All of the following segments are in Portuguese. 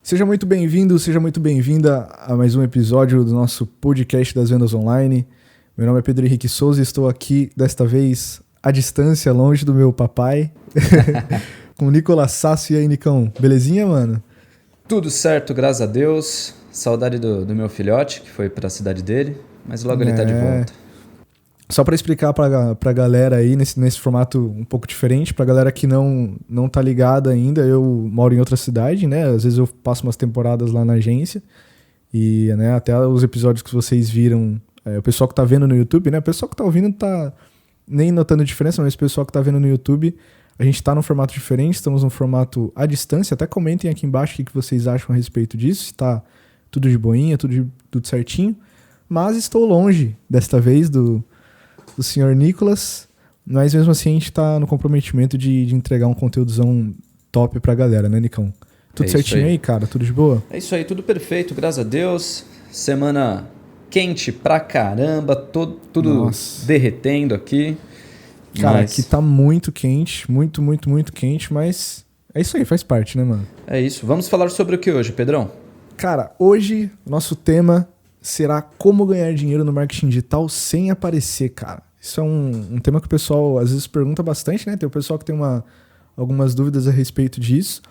Seja muito bem-vindo, seja muito bem-vinda a mais um episódio do nosso podcast das vendas online. Meu nome é Pedro Henrique Souza e estou aqui, desta vez, à distância, longe do meu papai, com o Nicolas Sasso. E aí, Nicão, belezinha, mano? Tudo certo, graças a Deus. Saudade do meu filhote, que foi pra cidade dele, mas logo ele tá de volta. Só para explicar pra galera aí, nesse formato um pouco diferente, pra galera que não tá ligada ainda, eu moro em outra cidade, né? Às vezes eu passo umas temporadas lá na agência e, né, até os episódios que vocês viram, o pessoal que tá vendo no YouTube, né? O pessoal que tá ouvindo não tá nem notando diferença, mas o pessoal que tá vendo no YouTube, a gente tá num formato diferente, estamos num formato à distância. Até comentem aqui embaixo o que vocês acham a respeito disso, se tá tudo de boinha, tudo certinho. Mas estou longe, desta vez, do senhor Nicolas, mas mesmo assim a gente tá no comprometimento de entregar um conteúdozão top pra galera, né, Nicão? Tudo certinho aí, cara? Tudo de boa? É isso aí, tudo perfeito, graças a Deus. Semana quente pra caramba, tudo derretendo aqui. Cara, aqui tá muito quente, muito quente, mas é isso aí, faz parte, né, mano? É isso. Vamos falar sobre o que hoje, Pedrão? Cara, hoje nosso tema será como ganhar dinheiro no marketing digital sem aparecer, cara. Isso é um tema que o pessoal às vezes pergunta bastante, né? Tem o pessoal que tem algumas dúvidas a respeito disso.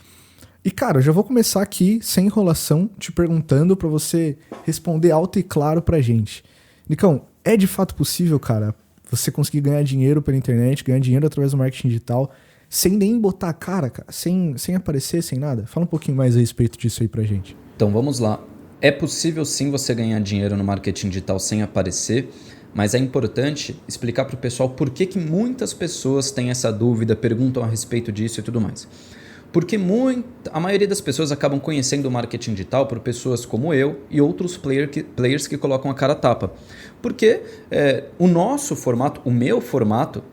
E, cara, eu já vou começar aqui, sem enrolação, te perguntando pra você responder alto e claro pra gente. Nicão, é de fato possível, cara, você conseguir ganhar dinheiro pela internet, ganhar dinheiro através do marketing digital, sem nem botar a cara, sem aparecer, sem nada? Fala um pouquinho mais a respeito disso aí pra gente. Então, vamos lá. É possível sim você ganhar dinheiro no marketing digital sem aparecer, mas é importante explicar para o pessoal por que muitas pessoas têm essa dúvida, perguntam a respeito disso e tudo mais. Porque a maioria das pessoas acabam conhecendo o marketing digital por pessoas como eu e outros players que colocam a cara a tapa. Porque o nosso formato, o meu formato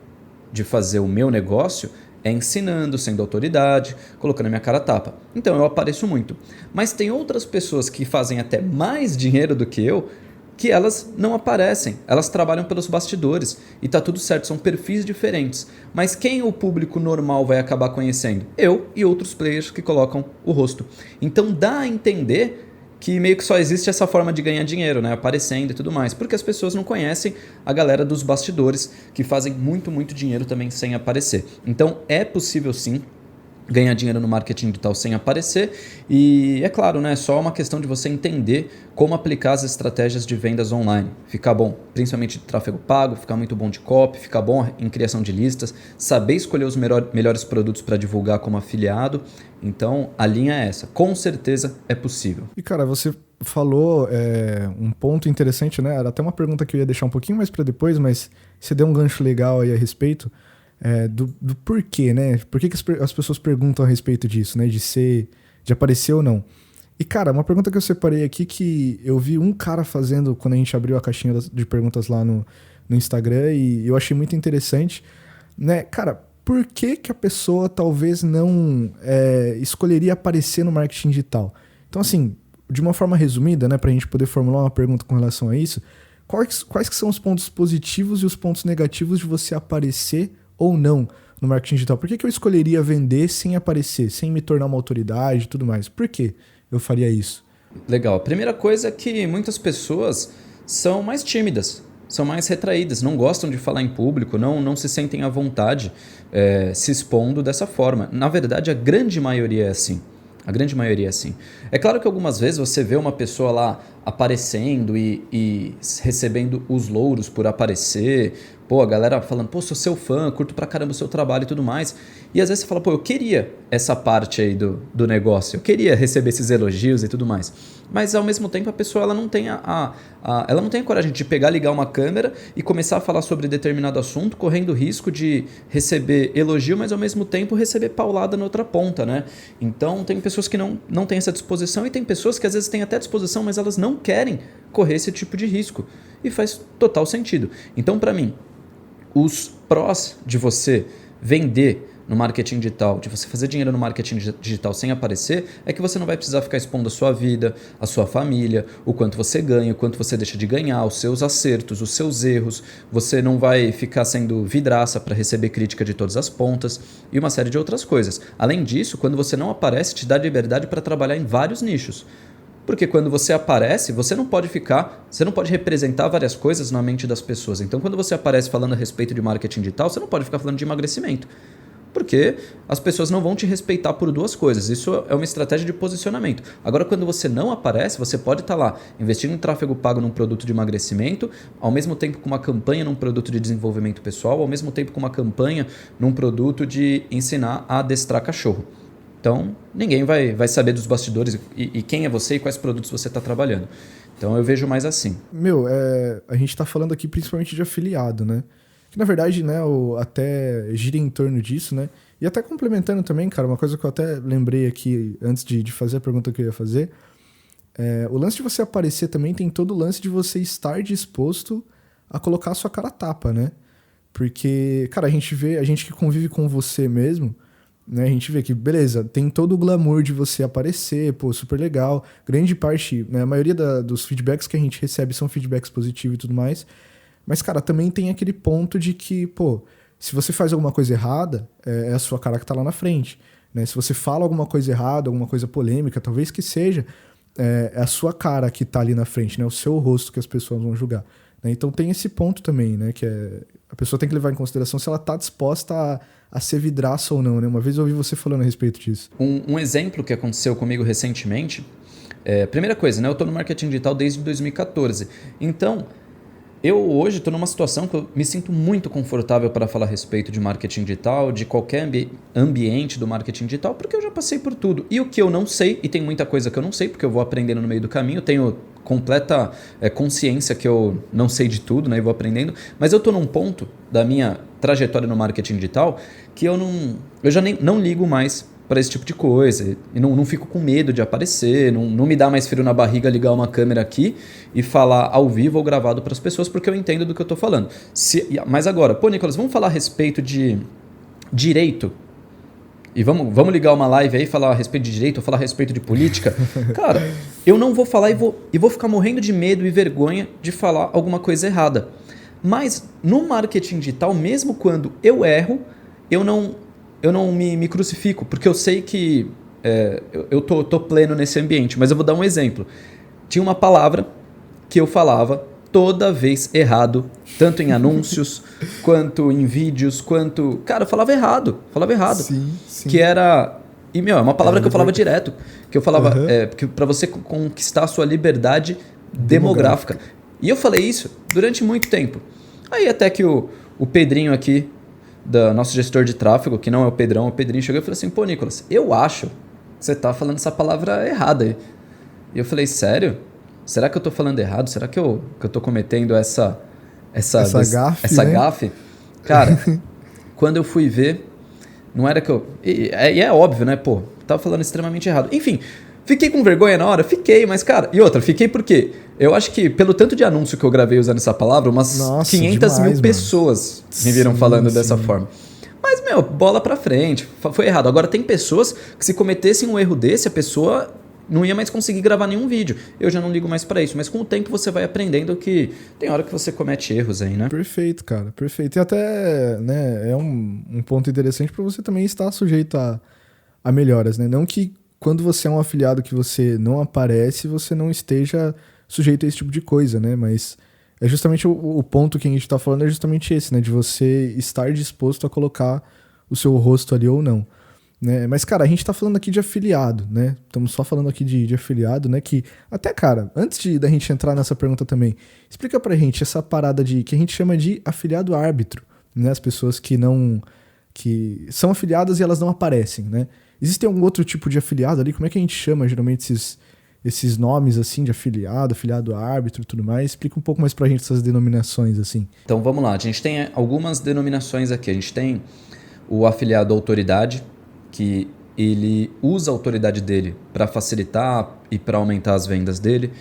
de fazer o meu negócio é ensinando, sendo autoridade, colocando a minha cara a tapa. Então eu apareço muito. Mas tem outras pessoas que fazem até mais dinheiro do que eu, que elas não aparecem, elas trabalham pelos bastidores e tá tudo certo, são perfis diferentes. Mas quem o público normal vai acabar conhecendo? Eu e outros players que colocam o rosto. Então dá a entender que meio que só existe essa forma de ganhar dinheiro, né? Aparecendo e tudo mais, porque as pessoas não conhecem a galera dos bastidores que fazem muito dinheiro também sem aparecer. Então é possível sim ganhar dinheiro no marketing digital sem aparecer e é claro, né, só uma questão de você entender como aplicar as estratégias de vendas online. Ficar bom, principalmente de tráfego pago, ficar muito bom de copy, ficar bom em criação de listas, saber escolher os melhores produtos para divulgar como afiliado. Então a linha é essa, com certeza é possível. E cara, você falou um ponto interessante, né? Era até uma pergunta que eu ia deixar um pouquinho mais para depois, mas você deu um gancho legal aí a respeito. Do porquê, né? Por que as pessoas perguntam a respeito disso, né? De aparecer ou não. E, cara, uma pergunta que eu separei aqui que eu vi um cara fazendo quando a gente abriu a caixinha de perguntas lá no Instagram e eu achei muito interessante, né? Cara, por que a pessoa talvez não escolheria aparecer no marketing digital? Então, assim, de uma forma resumida, né? Pra gente poder formular uma pergunta com relação a isso, quais que são os pontos positivos e os pontos negativos de você aparecer ou não no marketing digital? Por que eu escolheria vender sem aparecer, sem me tornar uma autoridade e tudo mais? Por que eu faria isso? Legal. A primeira coisa é que muitas pessoas são mais tímidas, são mais retraídas, não gostam de falar em público, não se sentem à vontade se expondo dessa forma. Na verdade, a grande maioria é assim. A grande maioria é assim. É claro que algumas vezes você vê uma pessoa lá aparecendo e recebendo os louros por aparecer. Pô, a galera falando, pô, sou seu fã, curto pra caramba o seu trabalho e tudo mais. E às vezes você fala, pô, eu queria essa parte aí do negócio. Eu queria receber esses elogios e tudo mais. Mas ao mesmo tempo a pessoa ela não tem ela não tem a coragem de pegar, ligar uma câmera e começar a falar sobre determinado assunto, correndo o risco de receber elogio, mas ao mesmo tempo receber paulada na outra ponta, né? Então tem pessoas que não têm essa disposição e tem pessoas que às vezes têm até disposição, mas elas não querem correr esse tipo de risco. E faz total sentido. Então, para mim, os prós de você vender no marketing digital, de você fazer dinheiro no marketing digital sem aparecer, é que você não vai precisar ficar expondo a sua vida, a sua família, o quanto você ganha, o quanto você deixa de ganhar, os seus acertos, os seus erros. Você não vai ficar sendo vidraça para receber crítica de todas as pontas e uma série de outras coisas. Além disso, quando você não aparece, te dá liberdade para trabalhar em vários nichos. Porque quando você aparece, você não pode representar várias coisas na mente das pessoas. Então, quando você aparece falando a respeito de marketing digital, você não pode ficar falando de emagrecimento. Porque as pessoas não vão te respeitar por duas coisas. Isso é uma estratégia de posicionamento. Agora, quando você não aparece, você pode estar lá investindo em tráfego pago num produto de emagrecimento, ao mesmo tempo com uma campanha num produto de desenvolvimento pessoal, ao mesmo tempo com uma campanha num produto de ensinar a adestrar cachorro. Então, ninguém vai saber dos bastidores e quem é você e quais produtos você está trabalhando. Então, eu vejo mais assim. A gente está falando aqui principalmente de afiliado, né? Que, na verdade, né, até gira em torno disso, né? E até complementando também, cara, uma coisa que eu até lembrei aqui antes de fazer a pergunta que eu ia fazer, o lance de você aparecer também tem todo o lance de você estar disposto a colocar a sua cara a tapa, né? Porque, cara, a gente que convive com você mesmo, né, a gente vê que, beleza, tem todo o glamour de você aparecer, pô, super legal. Grande parte, né, a maioria dos feedbacks que a gente recebe são feedbacks positivos e tudo mais. Mas, cara, também tem aquele ponto de que, pô, se você faz alguma coisa errada, é a sua cara que tá lá na frente, né? Se você fala alguma coisa errada, alguma coisa polêmica, talvez que seja, é a sua cara que tá ali na frente, né? O seu rosto que as pessoas vão julgar, né? Então tem esse ponto também, né? Que a pessoa tem que levar em consideração se ela tá disposta a ser vidraça ou não, né? Uma vez eu ouvi você falando a respeito disso. Um exemplo que aconteceu comigo recentemente, primeira coisa, né? Eu tô no marketing digital desde 2014. Então, eu hoje estou numa situação que eu me sinto muito confortável para falar a respeito de marketing digital, de qualquer ambiente do marketing digital, porque eu já passei por tudo. E o que eu não sei, e tem muita coisa que eu não sei, porque eu vou aprendendo no meio do caminho, tenho completa consciência que eu não sei de tudo, né, e vou aprendendo, mas eu estou num ponto da minha trajetória no marketing digital que eu já não ligo mais para esse tipo de coisa, e não fico com medo de aparecer, não me dá mais frio na barriga ligar uma câmera aqui e falar ao vivo ou gravado para as pessoas, porque eu entendo do que eu estou falando. Mas agora, pô, Nicolas, vamos falar a respeito de direito? E vamos ligar uma live aí e falar a respeito de direito, ou falar a respeito de política? Cara, eu não vou falar e vou ficar morrendo de medo e vergonha de falar alguma coisa errada. Mas no marketing digital, mesmo quando eu erro, eu não me crucifico, porque eu sei que eu tô pleno nesse ambiente. Mas eu vou dar um exemplo. Tinha uma palavra que eu falava toda vez errado, tanto em anúncios, quanto em vídeos, quanto... Cara, eu falava errado. Sim, sim. Que era... E, é uma palavra que eu falava direto. Que eu falava que para você conquistar a sua liberdade demográfica. E eu falei isso durante muito tempo. Aí até que o Pedrinho aqui, nosso gestor de tráfego, que não é o Pedrão, o Pedrinho chegou e falou assim, pô, Nicolas, eu acho que você tá falando essa palavra errada aí. E eu falei, sério? Será que eu tô falando errado? Será que eu tô cometendo essa gafe? Cara, quando eu fui ver, não era que eu... E é óbvio, né? Pô, tava falando extremamente errado. Enfim, fiquei com vergonha na hora? Fiquei, mas, cara... E outra, fiquei por quê? Eu acho que, pelo tanto de anúncio que eu gravei usando essa palavra, umas 500 mil pessoas me viram falando dessa forma. Mas, bola pra frente. Foi errado. Agora, tem pessoas que se cometessem um erro desse, a pessoa não ia mais conseguir gravar nenhum vídeo. Eu já não ligo mais pra isso. Mas com o tempo você vai aprendendo que tem hora que você comete erros aí, né? Perfeito, cara. Perfeito. E até, né, é um ponto interessante pra você também estar sujeito a melhoras, né? Não que quando você é um afiliado que você não aparece, você não esteja sujeito a esse tipo de coisa, né? Mas é justamente o ponto que a gente tá falando é justamente esse, né? De você estar disposto a colocar o seu rosto ali ou não, né? Mas, cara, a gente tá falando aqui de afiliado, né? Estamos só falando aqui de afiliado, né? Que até, cara, antes da gente entrar nessa pergunta também, explica pra gente essa parada que a gente chama de afiliado árbitro, né? As pessoas que são afiliadas e elas não aparecem, né? Existe algum outro tipo de afiliado ali? Como é que a gente chama geralmente esses nomes, assim, de afiliado árbitro e tudo mais? Explica um pouco mais pra gente essas denominações, assim. Então, vamos lá. A gente tem algumas denominações aqui. A gente tem o afiliado autoridade, que ele usa a autoridade dele para facilitar e para aumentar as vendas dele.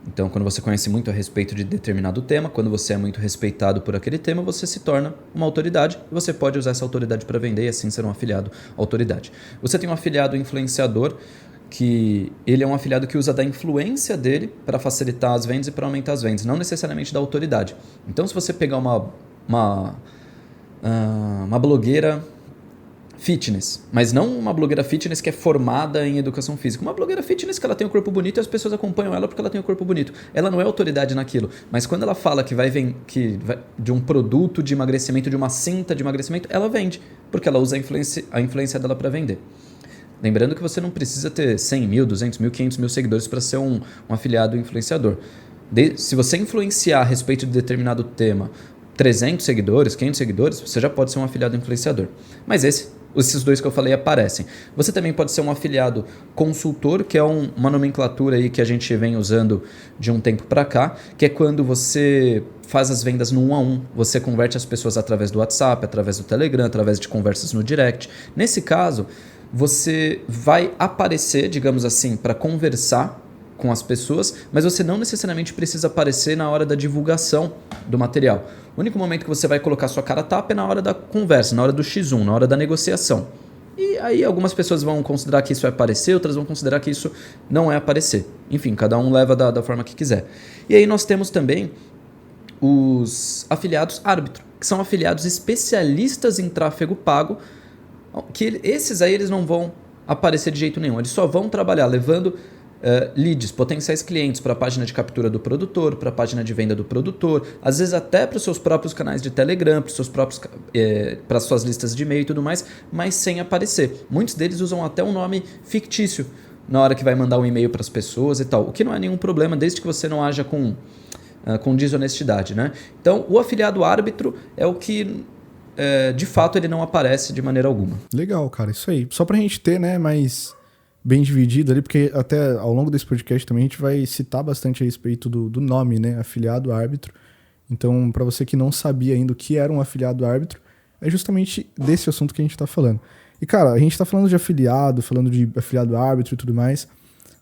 Então, quando você conhece muito a respeito de determinado tema, quando você é muito respeitado por aquele tema, você se torna uma autoridade e você pode usar essa autoridade para vender e assim ser um afiliado autoridade. Você tem um afiliado influenciador, que ele é um afiliado que usa da influência dele para facilitar as vendas e para aumentar as vendas, não necessariamente da autoridade. Então, se você pegar uma blogueira fitness, mas não uma blogueira fitness que é formada em educação física. Uma blogueira fitness que ela tem um corpo bonito e as pessoas acompanham ela porque ela tem um corpo bonito. Ela não é autoridade naquilo, mas quando ela fala que vai de um produto de emagrecimento, de uma cinta de emagrecimento, ela vende, porque ela usa a influência dela para vender. Lembrando que você não precisa ter 100 mil, 200 mil, 500 mil seguidores para ser um afiliado influenciador. Se você influenciar a respeito de determinado tema 300 seguidores, 500 seguidores, você já pode ser um afiliado influenciador. Mas esses dois que eu falei aparecem. Você também pode ser um afiliado consultor, que é uma nomenclatura aí que a gente vem usando de um tempo para cá, que é quando você faz as vendas no 1 a 1, você converte as pessoas através do WhatsApp, através do Telegram, através de conversas no direct. Nesse caso, você vai aparecer, digamos assim, para conversar com as pessoas, mas você não necessariamente precisa aparecer na hora da divulgação do material. O único momento que você vai colocar sua cara a tapa é na hora da conversa, na hora do X1, na hora da negociação. E aí algumas pessoas vão considerar que isso é aparecer, outras vão considerar que isso não é aparecer. Enfim, cada um leva da forma que quiser. E aí nós temos também os afiliados árbitro, que são afiliados especialistas em tráfego pago, que esses aí eles não vão aparecer de jeito nenhum, eles só vão trabalhar levando leads, potenciais clientes para a página de captura do produtor, para a página de venda do produtor, às vezes até para os seus próprios canais de Telegram, para as suas listas de e-mail e tudo mais, mas sem aparecer. Muitos deles usam até um nome fictício na hora que vai mandar um e-mail para as pessoas e tal, o que não é nenhum problema desde que você não haja com desonestidade, né? Então, o afiliado árbitro é o que de fato ele não aparece de maneira alguma. Legal, cara, isso aí. Só pra gente ter, né, mais bem dividido ali, porque até ao longo desse podcast também a gente vai citar bastante a respeito do nome, né, afiliado árbitro. Então, para você que não sabia ainda o que era um afiliado árbitro, é justamente desse assunto que a gente tá falando. E, cara, a gente tá falando de afiliado, falando de afiliado árbitro e tudo mais,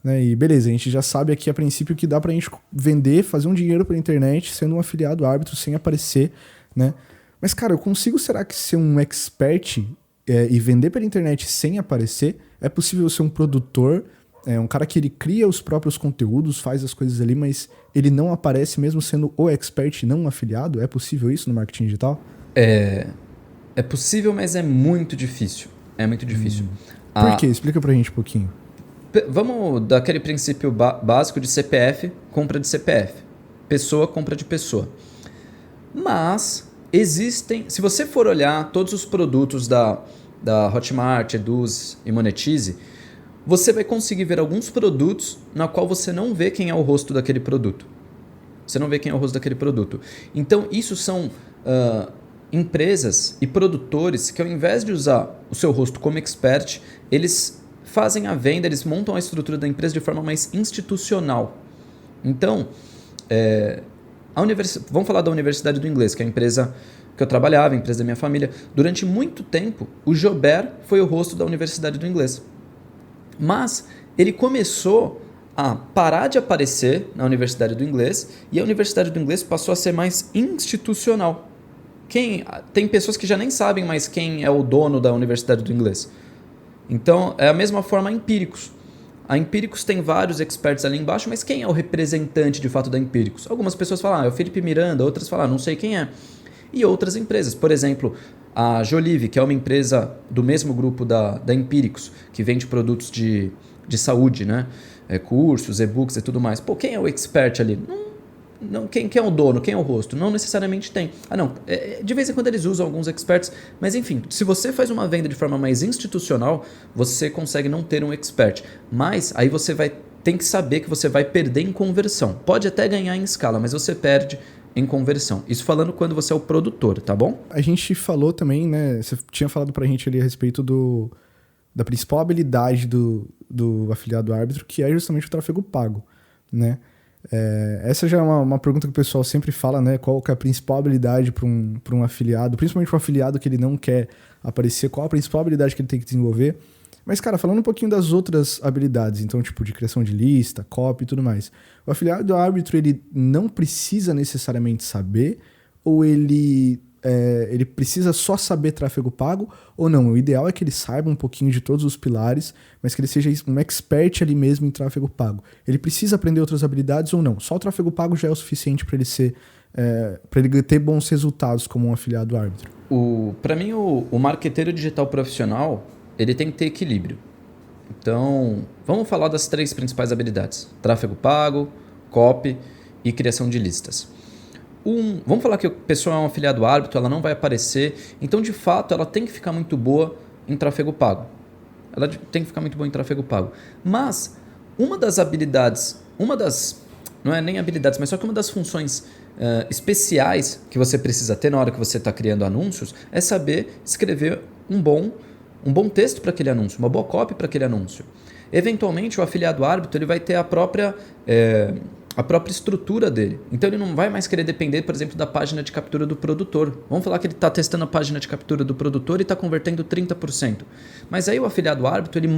né, e beleza, a gente já sabe aqui a princípio que dá pra gente vender, fazer um dinheiro pela internet sendo um afiliado árbitro sem aparecer, né. Mas, cara, eu consigo, será que ser um expert e vender pela internet sem aparecer? É possível ser um produtor, um cara que ele cria os próprios conteúdos, faz as coisas ali, mas ele não aparece mesmo sendo o expert, não um afiliado? É possível isso no marketing digital? É possível, mas é muito difícil. É muito difícil. Por quê? Explica pra gente um pouquinho. Vamos daquele princípio básico de CPF, compra de CPF. Pessoa, compra de pessoa. Mas existem, se você for olhar todos os produtos da Hotmart, Eduz e Monetize, você vai conseguir ver alguns produtos na qual você não vê quem é o rosto daquele produto. Você não vê quem é o rosto daquele produto. Então, isso são empresas e produtores que, ao invés de usar o seu rosto como expert, eles fazem a venda, eles montam a estrutura da empresa de forma mais institucional. Então, vamos falar da Universidade do Inglês, que é a empresa que eu trabalhava, a empresa da minha família. Durante muito tempo, o Joubert foi o rosto da Universidade do Inglês. Mas ele começou a parar de aparecer na Universidade do Inglês e a Universidade do Inglês passou a ser mais institucional. Tem pessoas que já nem sabem mais quem é o dono da Universidade do Inglês. Então, é a mesma forma a Empíricos. A Empíricos tem vários experts ali embaixo, mas quem é o representante de fato da Empíricos? Algumas pessoas falam, é o Felipe Miranda, outras falam, não sei quem é. E outras empresas, por exemplo, a Jolive, que é uma empresa do mesmo grupo da Empíricos, que vende produtos de saúde, né? Cursos, e-books e tudo mais. Pô, quem é o expert ali? Quem é o dono? Quem é o rosto? Não necessariamente tem. De vez em quando eles usam alguns experts, mas enfim, se você faz uma venda de forma mais institucional, você consegue não ter um expert. Mas aí você tem que saber que você vai perder em conversão. Pode até ganhar em escala, mas você perde em conversão. Isso falando quando você é o produtor, tá bom? A gente falou também, né? Você tinha falado pra gente ali a respeito da principal habilidade do afiliado árbitro, que é justamente o tráfego pago, né? Essa já é uma pergunta que o pessoal sempre fala, né? Qual que é a principal habilidade para um afiliado, principalmente para um afiliado que ele não quer aparecer, qual a principal habilidade que ele tem que desenvolver. Mas, cara, falando um pouquinho das outras habilidades, então, tipo, de criação de lista, copy e tudo mais. O afiliado árbitro, ele não precisa necessariamente saber, ou ele precisa só saber tráfego pago, ou não? O ideal é que ele saiba um pouquinho de todos os pilares, mas que ele seja um expert ali mesmo em tráfego pago. Ele precisa aprender outras habilidades ou não? Só o tráfego pago já é o suficiente para ele ser, para ele ter bons resultados como um afiliado árbitro. Para mim, o marqueteiro digital profissional, ele tem que ter equilíbrio. Então, vamos falar das 3 principais habilidades: tráfego pago, copy e criação de listas. Vamos falar que a pessoa é um afiliado árbitro, ela não vai aparecer, então de fato ela tem que ficar muito boa em tráfego pago. Ela tem que ficar muito boa em tráfego pago. Mas uma das habilidades, não é nem habilidades, mas só que uma das funções especiais que você precisa ter na hora que você está criando anúncios é saber escrever um bom texto para aquele anúncio, uma boa copy para aquele anúncio. Eventualmente o afiliado árbitro ele vai ter a própria estrutura dele. Então ele não vai mais querer depender, por exemplo, da página de captura do produtor. Vamos falar que ele está testando a página de captura do produtor e está convertendo 30%. Mas aí o afiliado árbitro, ele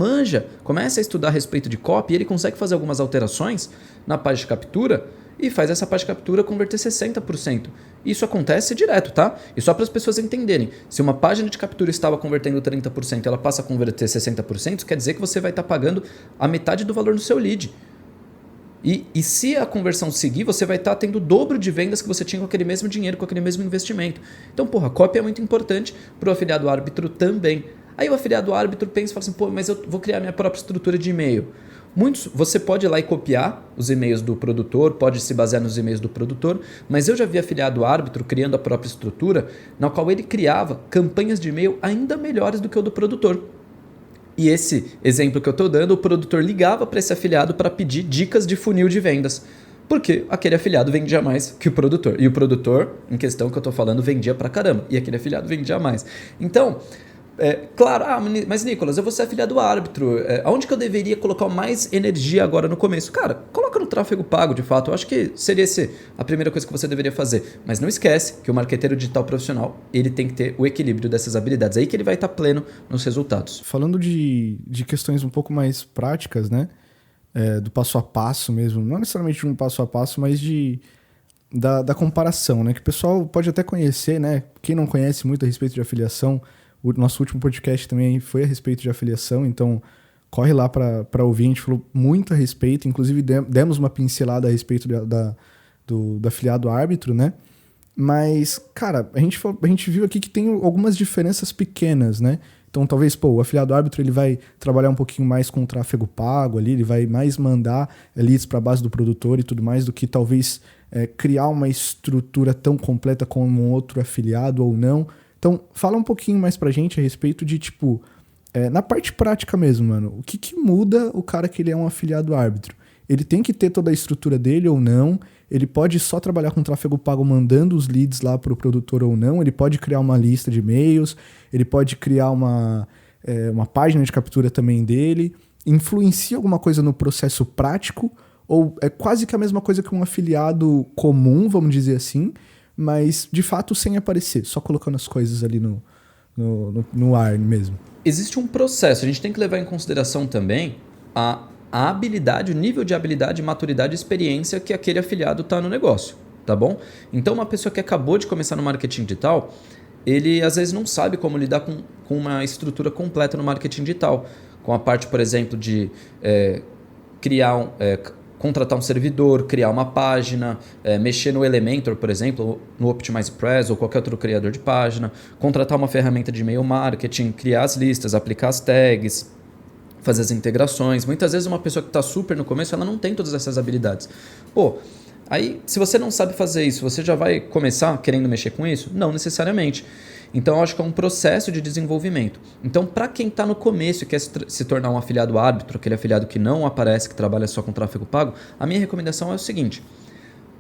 começa a estudar a respeito de copy e ele consegue fazer algumas alterações na página de captura e faz essa página de captura converter 60%. Isso acontece direto, tá? E só para as pessoas entenderem. Se uma página de captura estava convertendo 30% e ela passa a converter 60%, quer dizer que você vai estar pagando a metade do valor do seu lead. E se a conversão seguir, você vai estar tendo o dobro de vendas que você tinha com aquele mesmo dinheiro, com aquele mesmo investimento. Então, copy é muito importante para o afiliado árbitro também. Aí o afiliado árbitro pensa e fala assim, mas eu vou criar minha própria estrutura de e-mail. Você pode ir lá e copiar os e-mails do produtor, pode se basear nos e-mails do produtor, mas eu já vi afiliado árbitro criando a própria estrutura, na qual ele criava campanhas de e-mail ainda melhores do que o do produtor. E esse exemplo que eu estou dando, o produtor ligava para esse afiliado para pedir dicas de funil de vendas. Porque aquele afiliado vendia mais que o produtor. E o produtor, em questão que eu estou falando, vendia pra caramba. E aquele afiliado vendia mais. Então, claro, mas Nicolas, eu vou ser afiliado árbitro. Aonde que eu deveria colocar mais energia agora no começo? Cara, coloca no tráfego pago, de fato. Eu acho que seria a primeira coisa que você deveria fazer. Mas não esquece que o marqueteiro digital profissional, ele tem que ter o equilíbrio dessas habilidades. Aí que ele vai estar pleno nos resultados. Falando de questões um pouco mais práticas, né? Do passo a passo mesmo. Não necessariamente de um passo a passo, mas da comparação, né? Que o pessoal pode até conhecer, né? Quem não conhece muito a respeito de afiliação, o nosso último podcast também foi a respeito de afiliação, então corre lá para ouvir, a gente falou muito a respeito, inclusive demos uma pincelada a respeito do afiliado árbitro, né? Mas, cara, a gente viu aqui que tem algumas diferenças pequenas, né? Então, talvez, o afiliado árbitro ele vai trabalhar um pouquinho mais com o tráfego pago ali, ele vai mais mandar leads para a base do produtor e tudo mais, do que talvez criar uma estrutura tão completa como um outro afiliado ou não. Então, fala um pouquinho mais pra gente a respeito de, na parte prática mesmo, mano. O que muda o cara que ele é um afiliado árbitro? Ele tem que ter toda a estrutura dele ou não? Ele pode só trabalhar com tráfego pago mandando os leads lá pro produtor ou não? Ele pode criar uma lista de e-mails? Ele pode criar uma página de captura também dele? Influencia alguma coisa no processo prático? Ou é quase que a mesma coisa que um afiliado comum, vamos dizer assim, mas de fato sem aparecer, só colocando as coisas ali no ar mesmo? Existe um processo, a gente tem que levar em consideração também a habilidade, o nível de habilidade, maturidade e experiência que aquele afiliado está no negócio, tá bom? Então uma pessoa que acabou de começar no marketing digital, ele às vezes não sabe como lidar com uma estrutura completa no marketing digital, com a parte, por exemplo, de contratar um servidor, criar uma página, mexer no Elementor, por exemplo, no OptimizePress ou qualquer outro criador de página, contratar uma ferramenta de e-mail marketing, criar as listas, aplicar as tags, fazer as integrações. Muitas vezes uma pessoa que está super no começo, ela não tem todas essas habilidades. Aí se você não sabe fazer isso, você já vai começar querendo mexer com isso? Não necessariamente. Então, eu acho que é um processo de desenvolvimento. Então, para quem está no começo e quer se tornar um afiliado árbitro, aquele afiliado que não aparece, que trabalha só com tráfego pago, a minha recomendação é o seguinte: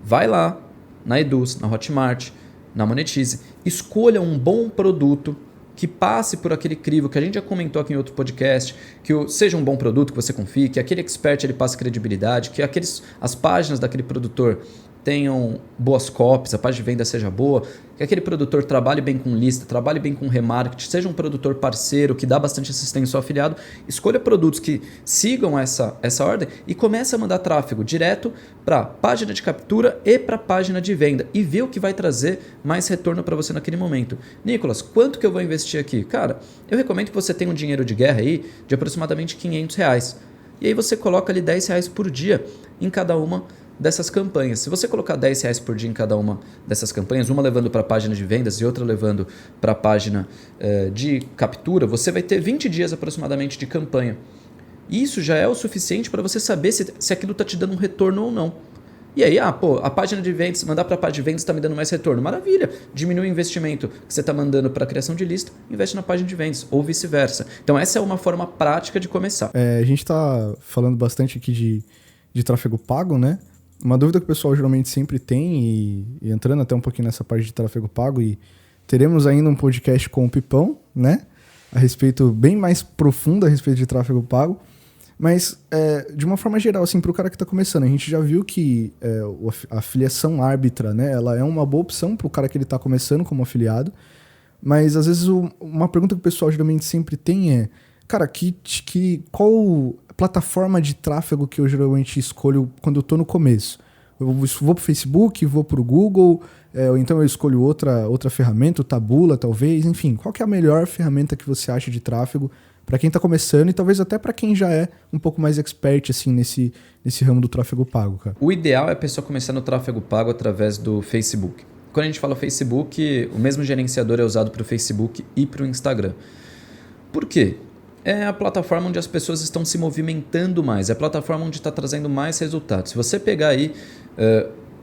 vai lá na Eduz, na Hotmart, na Monetize, escolha um bom produto que passe por aquele crivo que a gente já comentou aqui em outro podcast, que seja um bom produto que você confie, que aquele expert ele passe credibilidade, que as páginas daquele produtor tenham boas copies, a página de venda seja boa, que aquele produtor trabalhe bem com lista, trabalhe bem com remarketing, seja um produtor parceiro que dá bastante assistência ao afiliado, escolha produtos que sigam essa ordem e comece a mandar tráfego direto para a página de captura e para a página de venda e ver o que vai trazer mais retorno para você naquele momento. Nicolas, quanto que eu vou investir aqui? Cara, eu recomendo que você tenha um dinheiro de guerra aí de aproximadamente R$500. E aí você coloca ali R$10 por dia em cada uma dessas campanhas. Se você colocar R$10 por dia em cada uma dessas campanhas, uma levando para a página de vendas e outra levando para a página de captura, você vai ter 20 dias aproximadamente de campanha. Isso já é o suficiente para você saber se aquilo está te dando um retorno ou não. E aí, a página de vendas, mandar para a página de vendas está me dando mais retorno. Maravilha! Diminui o investimento que você está mandando para a criação de lista, investe na página de vendas, ou vice-versa. Então, essa é uma forma prática de começar. A gente está falando bastante aqui de tráfego pago, né? Uma dúvida que o pessoal geralmente sempre tem, e entrando até um pouquinho nessa parte de tráfego pago, e teremos ainda um podcast com o Pipão, né? A respeito, bem mais profundo a respeito de tráfego pago. Mas, de uma forma geral, assim, para o cara que está começando, a gente já viu que a afiliação árbitra, né? Ela é uma boa opção para o cara que ele está começando como afiliado. Mas, às vezes, uma pergunta que o pessoal geralmente sempre tem é, cara, qual plataforma de tráfego que eu geralmente escolho quando eu estou no começo? Eu vou para o Facebook, vou para o Google, ou então eu escolho outra ferramenta, o Taboola, talvez. Enfim, qual que é a melhor ferramenta que você acha de tráfego para quem está começando e talvez até para quem já é um pouco mais expert assim, nesse ramo do tráfego pago, cara? O ideal é a pessoa começar no tráfego pago através do Facebook. Quando a gente fala Facebook, o mesmo gerenciador é usado para o Facebook e para o Instagram. Por quê? É a plataforma onde as pessoas estão se movimentando mais, é a plataforma onde está trazendo mais resultados. Se você pegar aí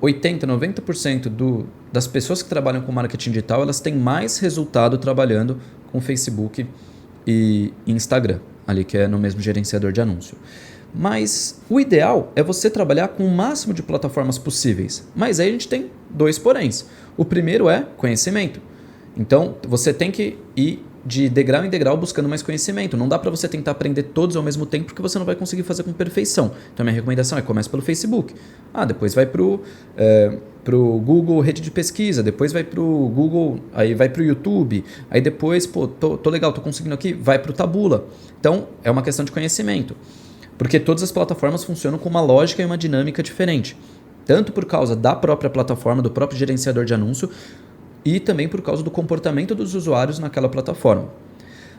80%, 90% das pessoas que trabalham com marketing digital, elas têm mais resultado trabalhando com Facebook e Instagram, ali que é no mesmo gerenciador de anúncio. Mas o ideal é você trabalhar com o máximo de plataformas possíveis. Mas aí a gente tem 2 poréns. O primeiro é conhecimento. Então você tem que ir de degrau em degrau buscando mais conhecimento. Não dá para você tentar aprender todos ao mesmo tempo porque você não vai conseguir fazer com perfeição. Então a minha recomendação é comece pelo Facebook. Depois vai pro Google rede de pesquisa, depois vai pro Google, aí vai pro YouTube, aí depois, tô legal, tô conseguindo aqui, vai pro Taboola. Então é uma questão de conhecimento. Porque todas as plataformas funcionam com uma lógica e uma dinâmica diferente. Tanto por causa da própria plataforma, do próprio gerenciador de anúncio, e também por causa do comportamento dos usuários naquela plataforma.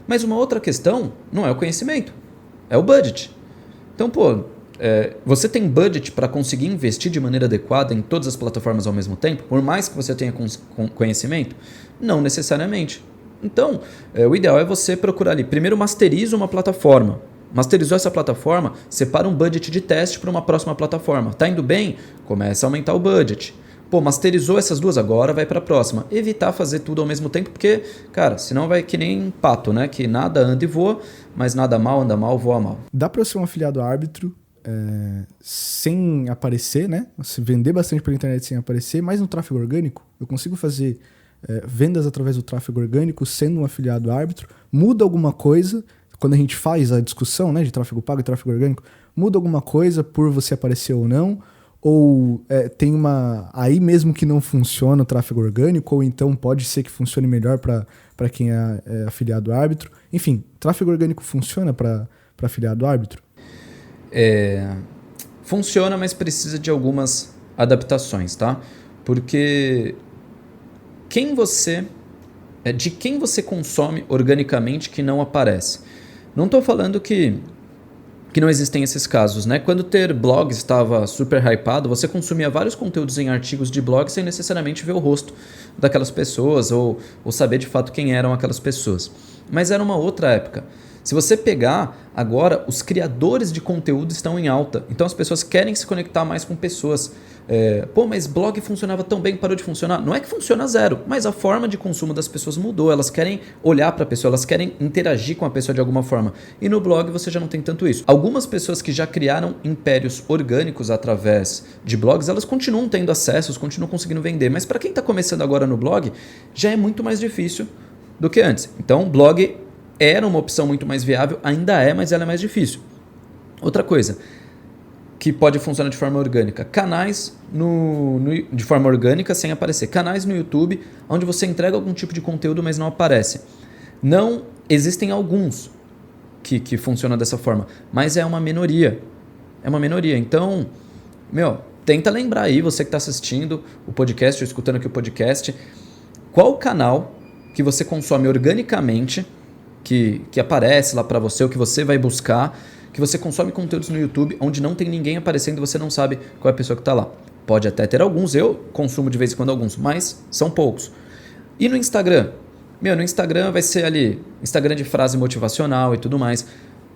Mas uma outra questão não é o conhecimento, é o budget. Então, você tem budget para conseguir investir de maneira adequada em todas as plataformas ao mesmo tempo, por mais que você tenha conhecimento? Não necessariamente. Então, o ideal é você procurar ali, primeiro masteriza uma plataforma. Masterizou essa plataforma, separa um budget de teste para uma próxima plataforma. Tá indo bem? Começa a aumentar o budget. Masterizou essas duas agora, vai para a próxima. Evitar fazer tudo ao mesmo tempo, porque, cara, senão vai que nem pato, né? Que nada anda e voa, mas nada mal, anda mal, voa mal. Dá para eu ser um afiliado árbitro sem aparecer, né? Se vender bastante pela internet sem aparecer, mas no tráfego orgânico, eu consigo fazer vendas através do tráfego orgânico sendo um afiliado árbitro? Muda alguma coisa quando a gente faz a discussão, né, de tráfego pago e tráfego orgânico? Muda alguma coisa por você aparecer ou não? Ou tem aí mesmo que não funciona o tráfego orgânico, ou então pode ser que funcione melhor para quem é afiliado árbitro? Enfim, tráfego orgânico funciona para afiliado árbitro? Funciona, mas precisa de algumas adaptações, tá? Porque de quem você consome organicamente que não aparece? Não estou falando que não existem esses casos, né? Quando ter blogs estava super hypado, você consumia vários conteúdos em artigos de blog sem necessariamente ver o rosto daquelas pessoas ou saber de fato quem eram aquelas pessoas. Mas era uma outra época. Se você pegar agora, os criadores de conteúdo estão em alta. Então as pessoas querem se conectar mais com pessoas. Mas blog funcionava tão bem que parou de funcionar. Não é que funciona zero, mas a forma de consumo das pessoas mudou. Elas querem olhar para a pessoa, elas querem interagir com a pessoa de alguma forma. E no blog você já não tem tanto isso. Algumas pessoas que já criaram impérios orgânicos através de blogs, elas continuam tendo acessos, continuam conseguindo vender. Mas para quem está começando agora no blog, já é muito mais difícil do que antes. Então, blog era uma opção muito mais viável, ainda é, mas ela é mais difícil. Outra coisa, que pode funcionar de forma orgânica? Canais de forma orgânica sem aparecer. Canais no YouTube onde você entrega algum tipo de conteúdo, mas não aparece. Não existem alguns que funcionam dessa forma, mas é uma minoria. É uma minoria. Então, tenta lembrar aí, você que está assistindo o podcast ou escutando aqui o podcast, qual canal que você consome organicamente, que aparece lá para você, ou que você vai buscar, que você consome conteúdos no YouTube onde não tem ninguém aparecendo e você não sabe qual é a pessoa que está lá. Pode até ter alguns, eu consumo de vez em quando alguns, mas são poucos. E no Instagram? No Instagram vai ser ali, Instagram de frase motivacional e tudo mais.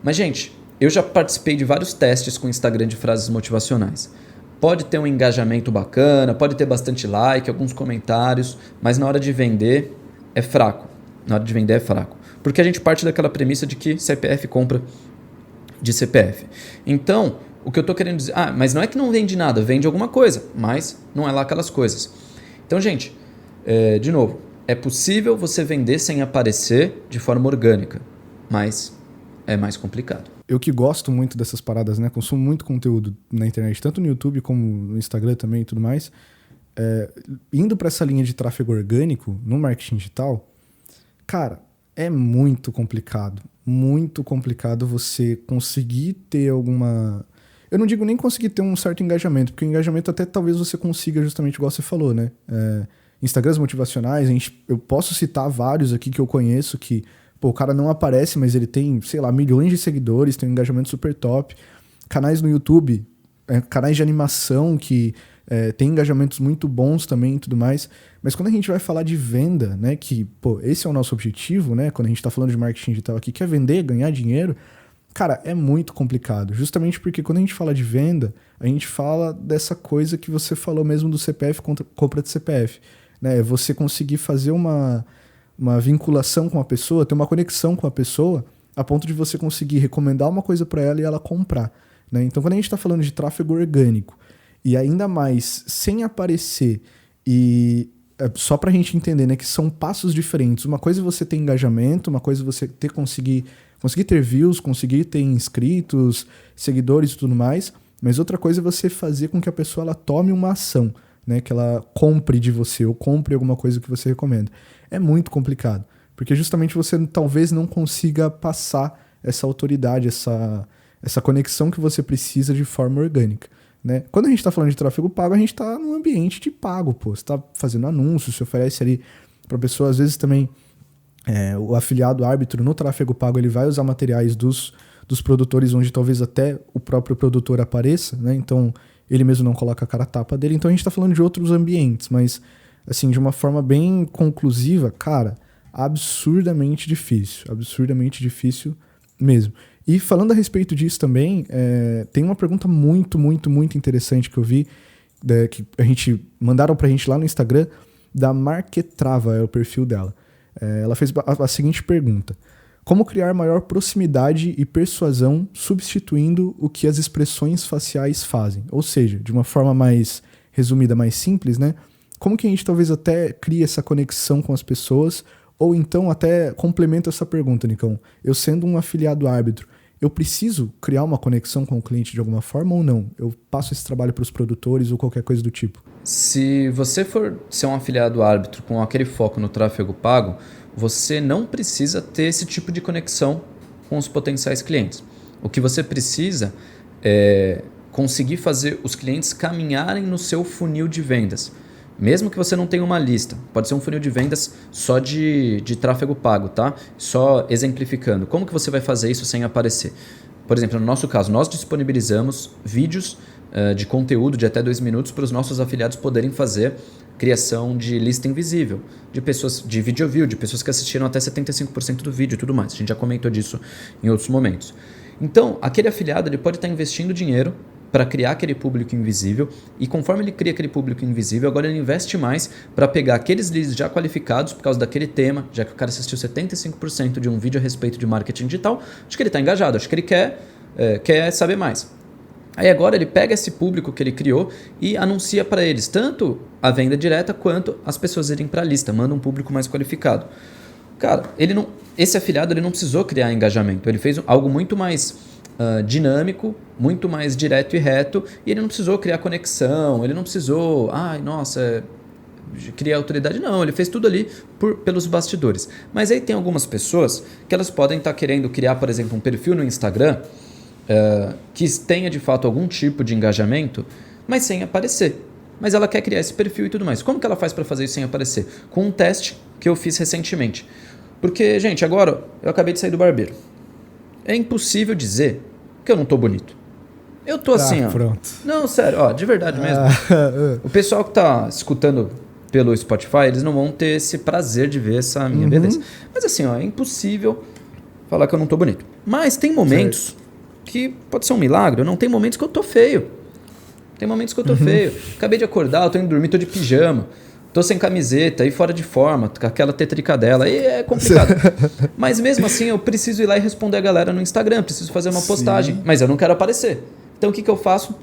Mas, gente, eu já participei de vários testes com Instagram de frases motivacionais. Pode ter um engajamento bacana, pode ter bastante like, alguns comentários, mas na hora de vender é fraco. Na hora de vender é fraco. Porque a gente parte daquela premissa de que CPF compra de CPF. Então, o que eu estou querendo dizer... mas não é que não vende nada, vende alguma coisa, mas não é lá aquelas coisas. Então, gente, de novo, é possível você vender sem aparecer de forma orgânica, mas é mais complicado. Eu que gosto muito dessas paradas, né? Consumo muito conteúdo na internet, tanto no YouTube como no Instagram também e tudo mais. Indo para essa linha de tráfego orgânico no marketing digital, cara, é muito complicado você conseguir ter alguma... Eu não digo nem conseguir ter um certo engajamento, porque o engajamento até talvez você consiga justamente igual você falou, né? Instagrams motivacionais, eu posso citar vários aqui que eu conheço que, o cara não aparece, mas ele tem, sei lá, milhões de seguidores, tem um engajamento super top. Canais no YouTube, canais de animação que tem engajamentos muito bons também e tudo mais. Mas quando a gente vai falar de venda, né, que, esse é o nosso objetivo, né, quando a gente tá falando de marketing digital aqui, que é vender, ganhar dinheiro, cara, é muito complicado. Justamente porque quando a gente fala de venda, a gente fala dessa coisa que você falou mesmo do CPF compra de CPF. Né? Você conseguir fazer uma vinculação com a pessoa, ter uma conexão com a pessoa, a ponto de você conseguir recomendar uma coisa para ela e ela comprar. Né? Então, quando a gente está falando de tráfego orgânico, e ainda mais sem aparecer, e só para a gente entender, né, que são passos diferentes. Uma coisa é você ter engajamento, uma coisa é você conseguir ter views, conseguir ter inscritos, seguidores e tudo mais, mas outra coisa é você fazer com que a pessoa ela tome uma ação, né, que ela compre de você ou compre alguma coisa que você recomenda. É muito complicado, porque justamente você talvez não consiga passar essa autoridade, essa conexão que você precisa de forma orgânica. Né? Quando a gente está falando de tráfego pago, a gente está num ambiente de pago, você está fazendo anúncios, se oferece ali para a pessoa, às vezes também o afiliado árbitro no tráfego pago, ele vai usar materiais dos produtores onde talvez até o próprio produtor apareça, né? Então ele mesmo não coloca a cara a tapa dele, então a gente está falando de outros ambientes, mas assim, de uma forma bem conclusiva, cara, absurdamente difícil mesmo. E falando a respeito disso também, tem uma pergunta muito, muito, muito interessante que eu vi, que mandaram pra gente lá no Instagram, da Marketrava, é o perfil dela. Ela fez a seguinte pergunta: como criar maior proximidade e persuasão substituindo o que as expressões faciais fazem? Ou seja, de uma forma mais resumida, mais simples, né? Como que a gente talvez até cria essa conexão com as pessoas? Ou então até complemento essa pergunta, Nicão. Eu sendo um afiliado árbitro, eu preciso criar uma conexão com o cliente de alguma forma ou não? Eu passo esse trabalho para os produtores ou qualquer coisa do tipo? Se você for ser um afiliado árbitro com aquele foco no tráfego pago, você não precisa ter esse tipo de conexão com os potenciais clientes. O que você precisa é conseguir fazer os clientes caminharem no seu funil de vendas. Mesmo que você não tenha uma lista, pode ser um funil de vendas só de tráfego pago, tá? Só exemplificando. Como que você vai fazer isso sem aparecer? Por exemplo, no nosso caso, nós disponibilizamos vídeos de conteúdo de até 2 minutos para os nossos afiliados poderem fazer criação de lista invisível, de pessoas, de video view, de pessoas que assistiram até 75% do vídeo e tudo mais. A gente já comentou disso em outros momentos. Então, aquele afiliado ele pode estar investindo dinheiro para criar aquele público invisível, e conforme ele cria aquele público invisível, agora ele investe mais para pegar aqueles leads já qualificados por causa daquele tema, já que o cara assistiu 75% de um vídeo a respeito de marketing digital, acho que ele está engajado, acho que ele quer saber mais. Aí agora ele pega esse público que ele criou e anuncia para eles tanto a venda direta quanto as pessoas irem para a lista, manda um público mais qualificado. Cara, esse afiliado ele não precisou criar engajamento, ele fez algo muito mais dinâmico, muito mais direto e reto, e ele não precisou criar conexão, ele não precisou, criar autoridade. Não, ele fez tudo ali pelos bastidores. Mas aí tem algumas pessoas que elas podem estar querendo criar, por exemplo, um perfil no Instagram que tenha de fato algum tipo de engajamento, mas sem aparecer. Mas ela quer criar esse perfil e tudo mais. Como que ela faz para fazer isso sem aparecer? Com um teste que eu fiz recentemente. Porque, gente, agora eu acabei de sair do barbeiro. É impossível dizer que eu não tô bonito. Eu tô assim, ó. Pronto. Não, sério, ó, de verdade mesmo. O pessoal que tá escutando pelo Spotify, eles não vão ter esse prazer de ver essa minha beleza. Mas assim, ó, é impossível falar que eu não tô bonito. Mas tem momentos que pode ser um milagre, não tem momentos que eu tô feio. Tem momentos que eu tô feio. Acabei de acordar, eu tô indo dormir, tô de pijama. Tô sem camiseta, aí fora de forma, com aquela tetricadela, aí é complicado. Mas mesmo assim, eu preciso ir lá e responder a galera no Instagram, preciso fazer uma postagem, mas eu não quero aparecer. Então o que eu faço?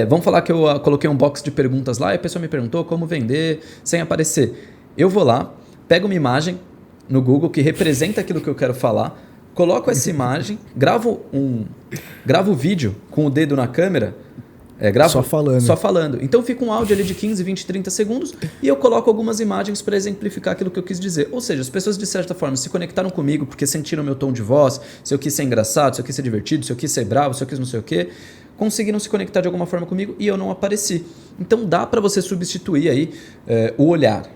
Vamos falar que eu coloquei um box de perguntas lá e a pessoa me perguntou como vender sem aparecer. Eu vou lá, pego uma imagem no Google que representa aquilo que eu quero falar, coloco essa imagem, gravo o vídeo com o dedo na câmera. Só falando. Então fica um áudio ali de 15, 20, 30 segundos e eu coloco algumas imagens para exemplificar aquilo que eu quis dizer. Ou seja, as pessoas de certa forma se conectaram comigo porque sentiram meu tom de voz, se eu quis ser engraçado, se eu quis ser divertido, se eu quis ser bravo, se eu quis não sei o quê, conseguiram se conectar de alguma forma comigo e eu não apareci. Então dá para você substituir aí o olhar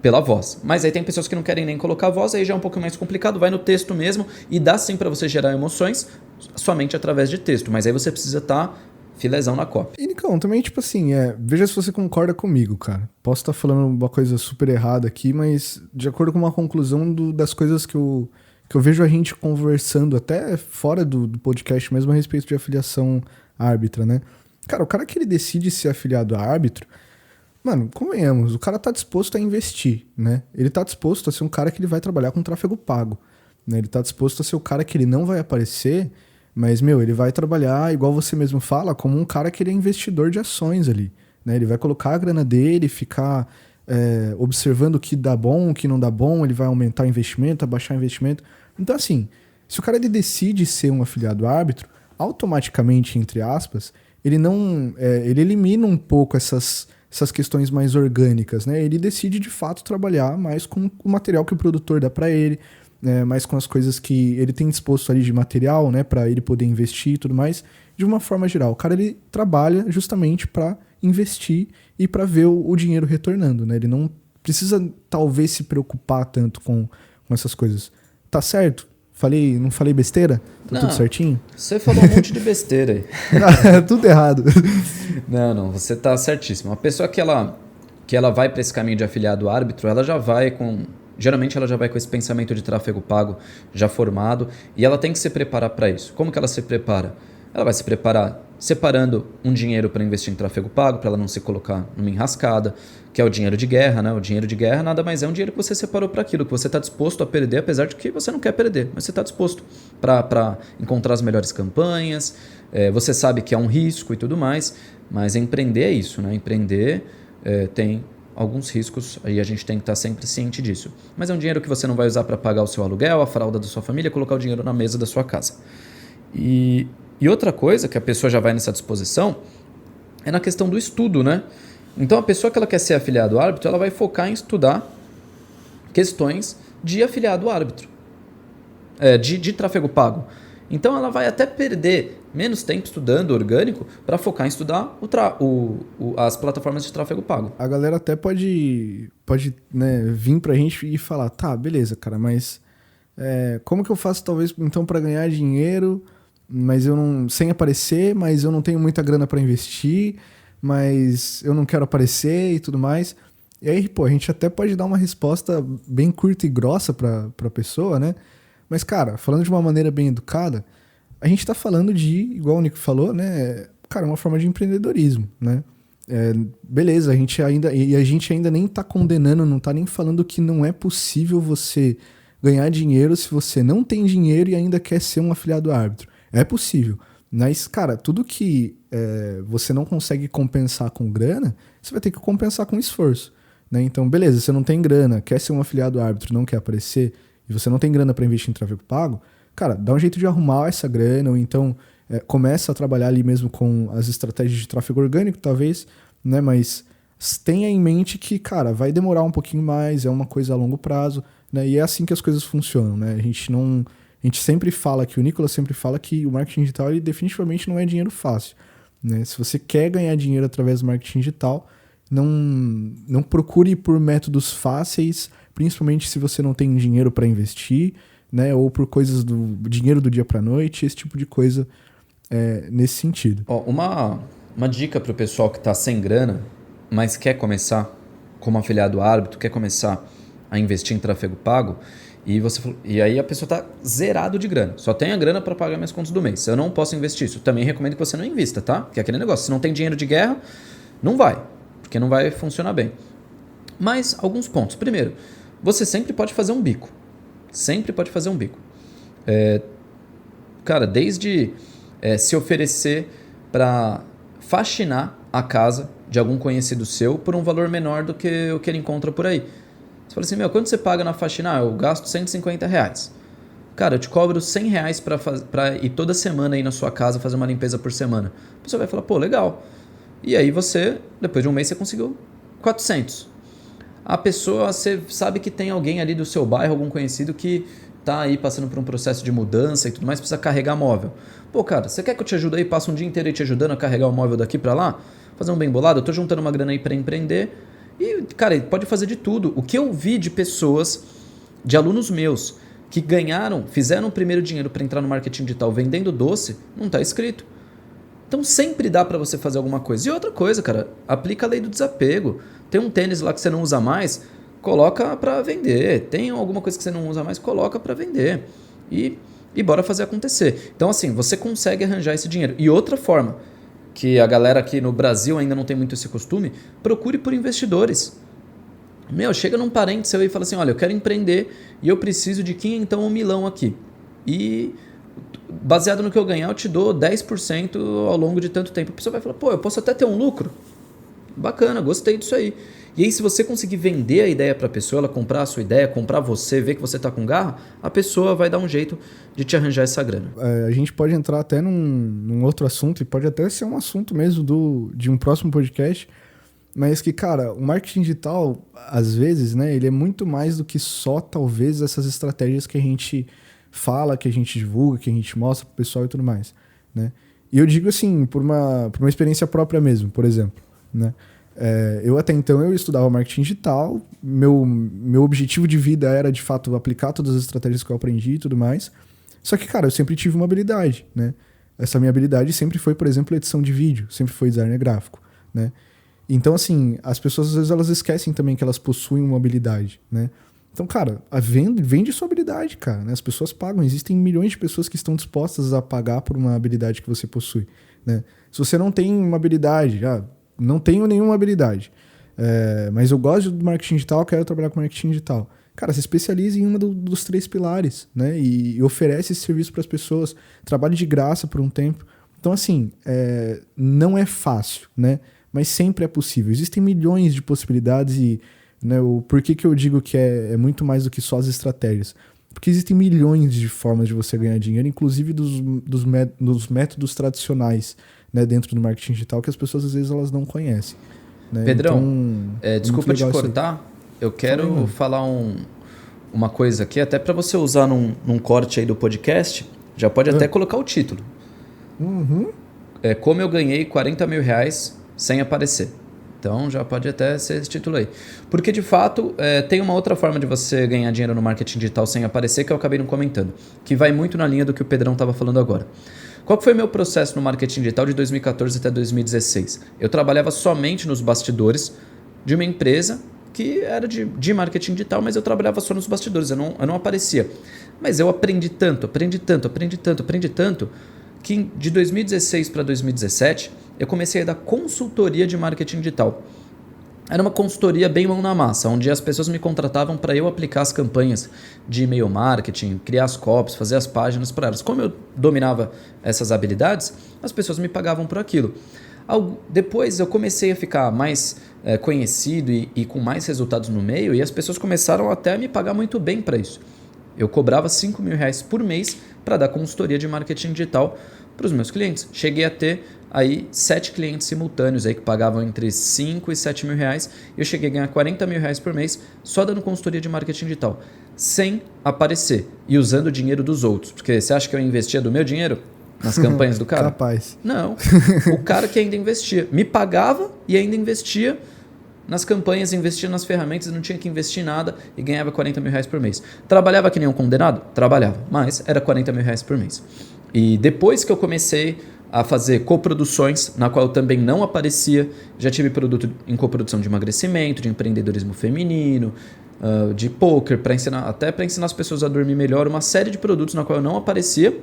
pela voz. Mas aí tem pessoas que não querem nem colocar a voz, aí já é um pouco mais complicado, vai no texto mesmo e dá sim para você gerar emoções somente através de texto, mas aí você precisa estar filezão na cópia. E, Nicão, também, tipo assim, veja se você concorda comigo, cara. Posso estar falando uma coisa super errada aqui, mas de acordo com uma conclusão das coisas que eu vejo a gente conversando, até fora do podcast mesmo, a respeito de afiliação árbitra, né? Cara, o cara que ele decide ser afiliado a árbitro, mano, convenhamos, o cara tá disposto a investir, né? Ele tá disposto a ser um cara que ele vai trabalhar com tráfego pago, né? Ele tá disposto a ser o cara que ele não vai aparecer. Mas, ele vai trabalhar, igual você mesmo fala, como um cara que ele é investidor de ações ali, né? Ele vai colocar a grana dele, ficar observando o que dá bom, o que não dá bom, ele vai aumentar o investimento, abaixar o investimento. Então, assim, se o cara ele decide ser um afiliado árbitro, automaticamente, entre aspas, ele não, ele elimina um pouco essas questões mais orgânicas, né? Ele decide, de fato, trabalhar mais com o material que o produtor dá para ele, mais com as coisas que ele tem disposto ali de material, né, para ele poder investir e tudo mais, de uma forma geral. O cara, ele trabalha justamente para investir e para ver o dinheiro retornando, né? Ele não precisa, talvez, se preocupar tanto com essas coisas. Tá certo? Não falei besteira? Tá tudo certinho? Você falou um monte de besteira aí. Tudo errado. Não, você tá certíssimo. A pessoa que ela vai para esse caminho de afiliado árbitro, ela já vai com... Geralmente ela já vai com esse pensamento de tráfego pago já formado e ela tem que se preparar para isso. Como que ela se prepara? Ela vai se preparar separando um dinheiro para investir em tráfego pago, para ela não se colocar numa enrascada, que é o dinheiro de guerra, né? O dinheiro de guerra nada mais é um dinheiro que você separou para aquilo, que você está disposto a perder, apesar de que você não quer perder, mas você está disposto para encontrar as melhores campanhas, você sabe que é um risco e tudo mais, mas empreender é isso, né? Empreender tem alguns riscos, aí a gente tem que estar sempre ciente disso. Mas é um dinheiro que você não vai usar para pagar o seu aluguel, a fralda da sua família, colocar o dinheiro na mesa da sua casa. E outra coisa que a pessoa já vai nessa disposição é na questão do estudo, né? Então a pessoa que ela quer ser afiliado árbitro, ela vai focar em estudar questões de afiliado árbitro, de tráfego pago. Então ela vai até perder menos tempo estudando orgânico para focar em estudar as plataformas de tráfego pago. A galera até pode né, vir pra gente e falar, tá, beleza, cara, mas como que eu faço talvez então para ganhar dinheiro, mas eu não, sem aparecer, mas eu não tenho muita grana para investir, mas eu não quero aparecer e tudo mais. E aí, a gente até pode dar uma resposta bem curta e grossa pra pessoa, né? Mas, cara, falando de uma maneira bem educada, a gente tá falando igual o Nico falou, né? Cara, uma forma de empreendedorismo, né? Beleza, a gente ainda nem tá condenando, não tá nem falando que não é possível você ganhar dinheiro se você não tem dinheiro e ainda quer ser um afiliado árbitro. É possível. Mas, cara, tudo que você não consegue compensar com grana, você vai ter que compensar com esforço, né? Então, beleza, você não tem grana, quer ser um afiliado árbitro, não quer aparecer, e você não tem grana para investir em tráfego pago, cara, dá um jeito de arrumar essa grana, ou então começa a trabalhar ali mesmo com as estratégias de tráfego orgânico, talvez, né? Mas tenha em mente que, cara, vai demorar um pouquinho mais, é uma coisa a longo prazo, né? E é assim que as coisas funcionam, né? A gente sempre fala que, o Nicolas sempre fala que o marketing digital, ele definitivamente não é dinheiro fácil, né? Se você quer ganhar dinheiro através do marketing digital, não procure por métodos fáceis, principalmente se você não tem dinheiro para investir, né? Ou por coisas do dinheiro do dia para noite, esse tipo de coisa nesse sentido. Ó, uma dica para o pessoal que está sem grana, mas quer começar como afiliado árbitro, quer começar a investir em tráfego pago, e aí a pessoa está zerado de grana, só tem a grana para pagar minhas contas do mês. Eu não posso investir isso. Também recomendo que você não invista, tá? Porque é aquele negócio, se não tem dinheiro de guerra, não vai, porque não vai funcionar bem. Mas alguns pontos. Primeiro, você sempre pode fazer um bico. Sempre pode fazer um bico. Cara, desde se oferecer para faxinar a casa de algum conhecido seu por um valor menor do que o que ele encontra por aí. Você fala assim, quanto você paga na faxina? Eu gasto R$150. Cara, eu te cobro R$100 para ir toda semana aí na sua casa fazer uma limpeza por semana. A pessoa vai falar, pô, legal. E aí você, depois de um mês, você conseguiu 400. A pessoa, você sabe que tem alguém ali do seu bairro, algum conhecido que tá aí passando por um processo de mudança e tudo mais, precisa carregar móvel. Pô, cara, você quer que eu te ajude aí? Passa um dia inteiro aí te ajudando a carregar o móvel daqui para lá? Fazer um bem bolado? Eu tô juntando uma grana aí para empreender. E, cara, pode fazer de tudo. O que eu vi de pessoas, de alunos meus, que fizeram o primeiro dinheiro para entrar no marketing digital vendendo doce, não tá escrito. Então sempre dá para você fazer alguma coisa. E outra coisa, cara, aplica a lei do desapego. Tem um tênis lá que você não usa mais, coloca para vender. Tem alguma coisa que você não usa mais, coloca para vender. E bora fazer acontecer. Então assim, você consegue arranjar esse dinheiro. E outra forma, que a galera aqui no Brasil ainda não tem muito esse costume, procure por investidores. Chega num parente seu e fala assim, olha, eu quero empreender e eu preciso de $500 milão aqui. E baseado no que eu ganhar, eu te dou 10% ao longo de tanto tempo. A pessoa vai falar, pô, eu posso até ter um lucro? Bacana, gostei disso aí. E aí, se você conseguir vender a ideia para a pessoa, ela comprar a sua ideia, comprar você, ver que você está com garra, a pessoa vai dar um jeito de te arranjar essa grana. A gente pode entrar até num outro assunto, e pode até ser um assunto mesmo de um próximo podcast, mas que, cara, o marketing digital, às vezes, né, ele é muito mais do que só, talvez, essas estratégias que a gente fala, que a gente divulga, que a gente mostra pro pessoal e tudo mais, né? E eu digo assim, por uma experiência própria mesmo, por exemplo, né? Eu até então eu estudava marketing digital, meu objetivo de vida era de fato aplicar todas as estratégias que eu aprendi e tudo mais. Só que, cara, eu sempre tive uma habilidade, né? Essa minha habilidade sempre foi, por exemplo, edição de vídeo, sempre foi designer gráfico, né? Então, assim, as pessoas às vezes elas esquecem também que elas possuem uma habilidade, né? Então, cara, vende sua habilidade, cara, né? As pessoas pagam, existem milhões de pessoas que estão dispostas a pagar por uma habilidade que você possui, né? Se você não tem uma habilidade, não tenho nenhuma habilidade, mas eu gosto do marketing digital, quero trabalhar com marketing digital. Cara, se especialize em uma dos 3 pilares, né? E oferece esse serviço para as pessoas, trabalhe de graça por um tempo. Então, assim, não é fácil, né? Mas sempre é possível. Existem milhões de possibilidades e, né, por que eu digo que é muito mais do que só as estratégias? Porque existem milhões de formas de você ganhar dinheiro, inclusive dos métodos tradicionais, né, dentro do marketing digital, que as pessoas às vezes elas não conhecem, né? Pedrão, então, desculpa te cortar, eu quero falar uma coisa aqui, até para você usar num corte aí do podcast, já pode até colocar o título. Como eu ganhei R$40 mil sem aparecer. Então já pode até ser esse título aí. Porque de fato tem uma outra forma de você ganhar dinheiro no marketing digital sem aparecer, que eu acabei não comentando, que vai muito na linha do que o Pedrão estava falando agora. Qual foi o meu processo no marketing digital de 2014 até 2016? Eu trabalhava somente nos bastidores de uma empresa que era de marketing digital, mas eu trabalhava só nos bastidores, eu não aparecia. Mas eu aprendi tanto, que de 2016 para 2017 eu comecei a dar consultoria de marketing digital. Era uma consultoria bem mão na massa, onde as pessoas me contratavam para eu aplicar as campanhas de e-mail marketing, criar as copies, fazer as páginas para elas. Como eu dominava essas habilidades, as pessoas me pagavam por aquilo. Depois eu comecei a ficar mais conhecido e com mais resultados no meio, e as pessoas começaram até a me pagar muito bem para isso. Eu cobrava R$5.000 por mês para dar consultoria de marketing digital para os meus clientes. Cheguei a ter aí 7 clientes simultâneos aí que pagavam entre 5 e 7 mil reais. Eu cheguei a ganhar R$40.000 por mês só dando consultoria de marketing digital, sem aparecer e usando o dinheiro dos outros. Porque você acha que eu investia do meu dinheiro nas campanhas do cara? Capaz. Não. O cara que ainda investia me pagava e ainda investia nas campanhas, investia nas ferramentas, não tinha que investir em nada e ganhava R$40.000 por mês. Trabalhava que nem um condenado? Trabalhava, mas era R$40.000 por mês. E depois que eu comecei a fazer coproduções, na qual eu também não aparecia, já tive produto em coprodução de emagrecimento, de empreendedorismo feminino, de poker, até para ensinar as pessoas a dormir melhor, uma série de produtos na qual eu não aparecia,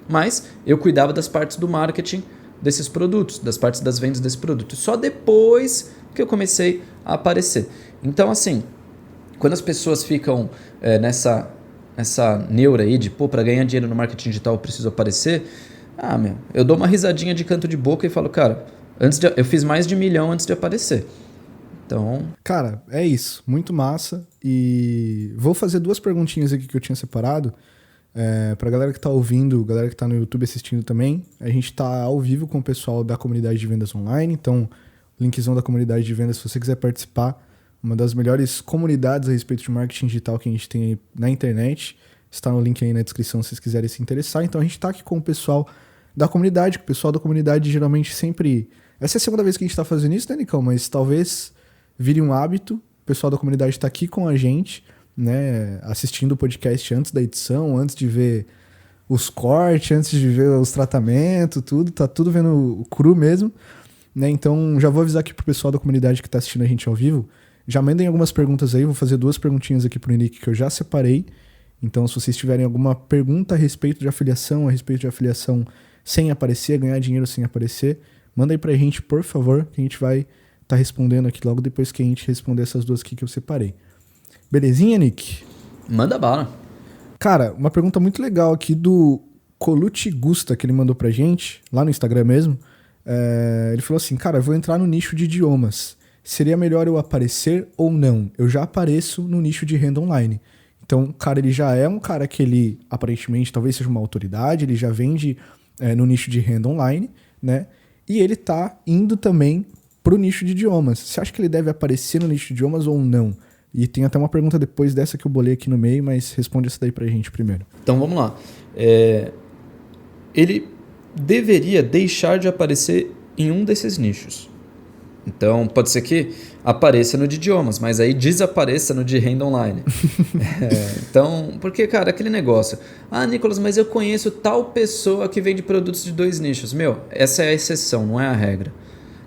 mas eu cuidava das partes do marketing desses produtos, das partes das vendas desse produto. Só depois que eu comecei a aparecer. Então, assim, quando as pessoas ficam nessa neura aí de, para ganhar dinheiro no marketing digital eu preciso aparecer, eu dou uma risadinha de canto de boca e falo, cara, eu fiz mais de 1 milhão antes de aparecer. Então... Cara, é isso. Muito massa. E vou fazer 2 perguntinhas aqui que eu tinha separado. Pra galera que tá ouvindo, galera que tá no YouTube assistindo também. A gente tá ao vivo com o pessoal da comunidade de vendas online. Então, linkzão da comunidade de vendas, se você quiser participar. Uma das melhores comunidades a respeito de marketing digital que a gente tem aí na internet. Está no link aí na descrição se vocês quiserem se interessar. Então, a gente tá aqui com o pessoal da comunidade. O pessoal da comunidade geralmente sempre... Essa é a segunda vez que a gente tá fazendo isso, né, Nicão? Mas talvez vire um hábito. O pessoal da comunidade tá aqui com a gente, né, assistindo o podcast antes da edição, antes de ver os cortes, antes de ver os tratamentos, tudo. Tá tudo vendo o cru mesmo, né? Então, já vou avisar aqui pro pessoal da comunidade que tá assistindo a gente ao vivo. Já mandem algumas perguntas aí. Vou fazer 2 perguntinhas aqui pro Henrique que eu já separei. Então, se vocês tiverem alguma pergunta a respeito de afiliação sem aparecer, ganhar dinheiro sem aparecer, manda aí pra gente, por favor, que a gente vai estar respondendo aqui logo depois que a gente responder essas 2 aqui que eu separei. Belezinha, Nick? Manda bala. Cara, uma pergunta muito legal aqui do Colucci Gusta, que ele mandou pra gente, lá no Instagram mesmo. Ele falou assim, cara, eu vou entrar no nicho de idiomas. Seria melhor eu aparecer ou não? Eu já apareço no nicho de renda online. Então, cara, ele já é um cara que ele, aparentemente, talvez seja uma autoridade, ele já vende no nicho de renda online, né? E ele tá indo também pro nicho de idiomas. Você acha que ele deve aparecer no nicho de idiomas ou não? E tem até uma pergunta depois dessa que eu bolei aqui no meio, mas responde essa daí pra gente primeiro. Então, vamos lá. Ele deveria deixar de aparecer em um desses nichos. Então, pode ser que apareça no de idiomas, mas aí desapareça no de renda online. Então, porque, cara, aquele negócio. Nicolas, mas eu conheço tal pessoa que vende produtos de 2 nichos. Essa é a exceção, não é a regra.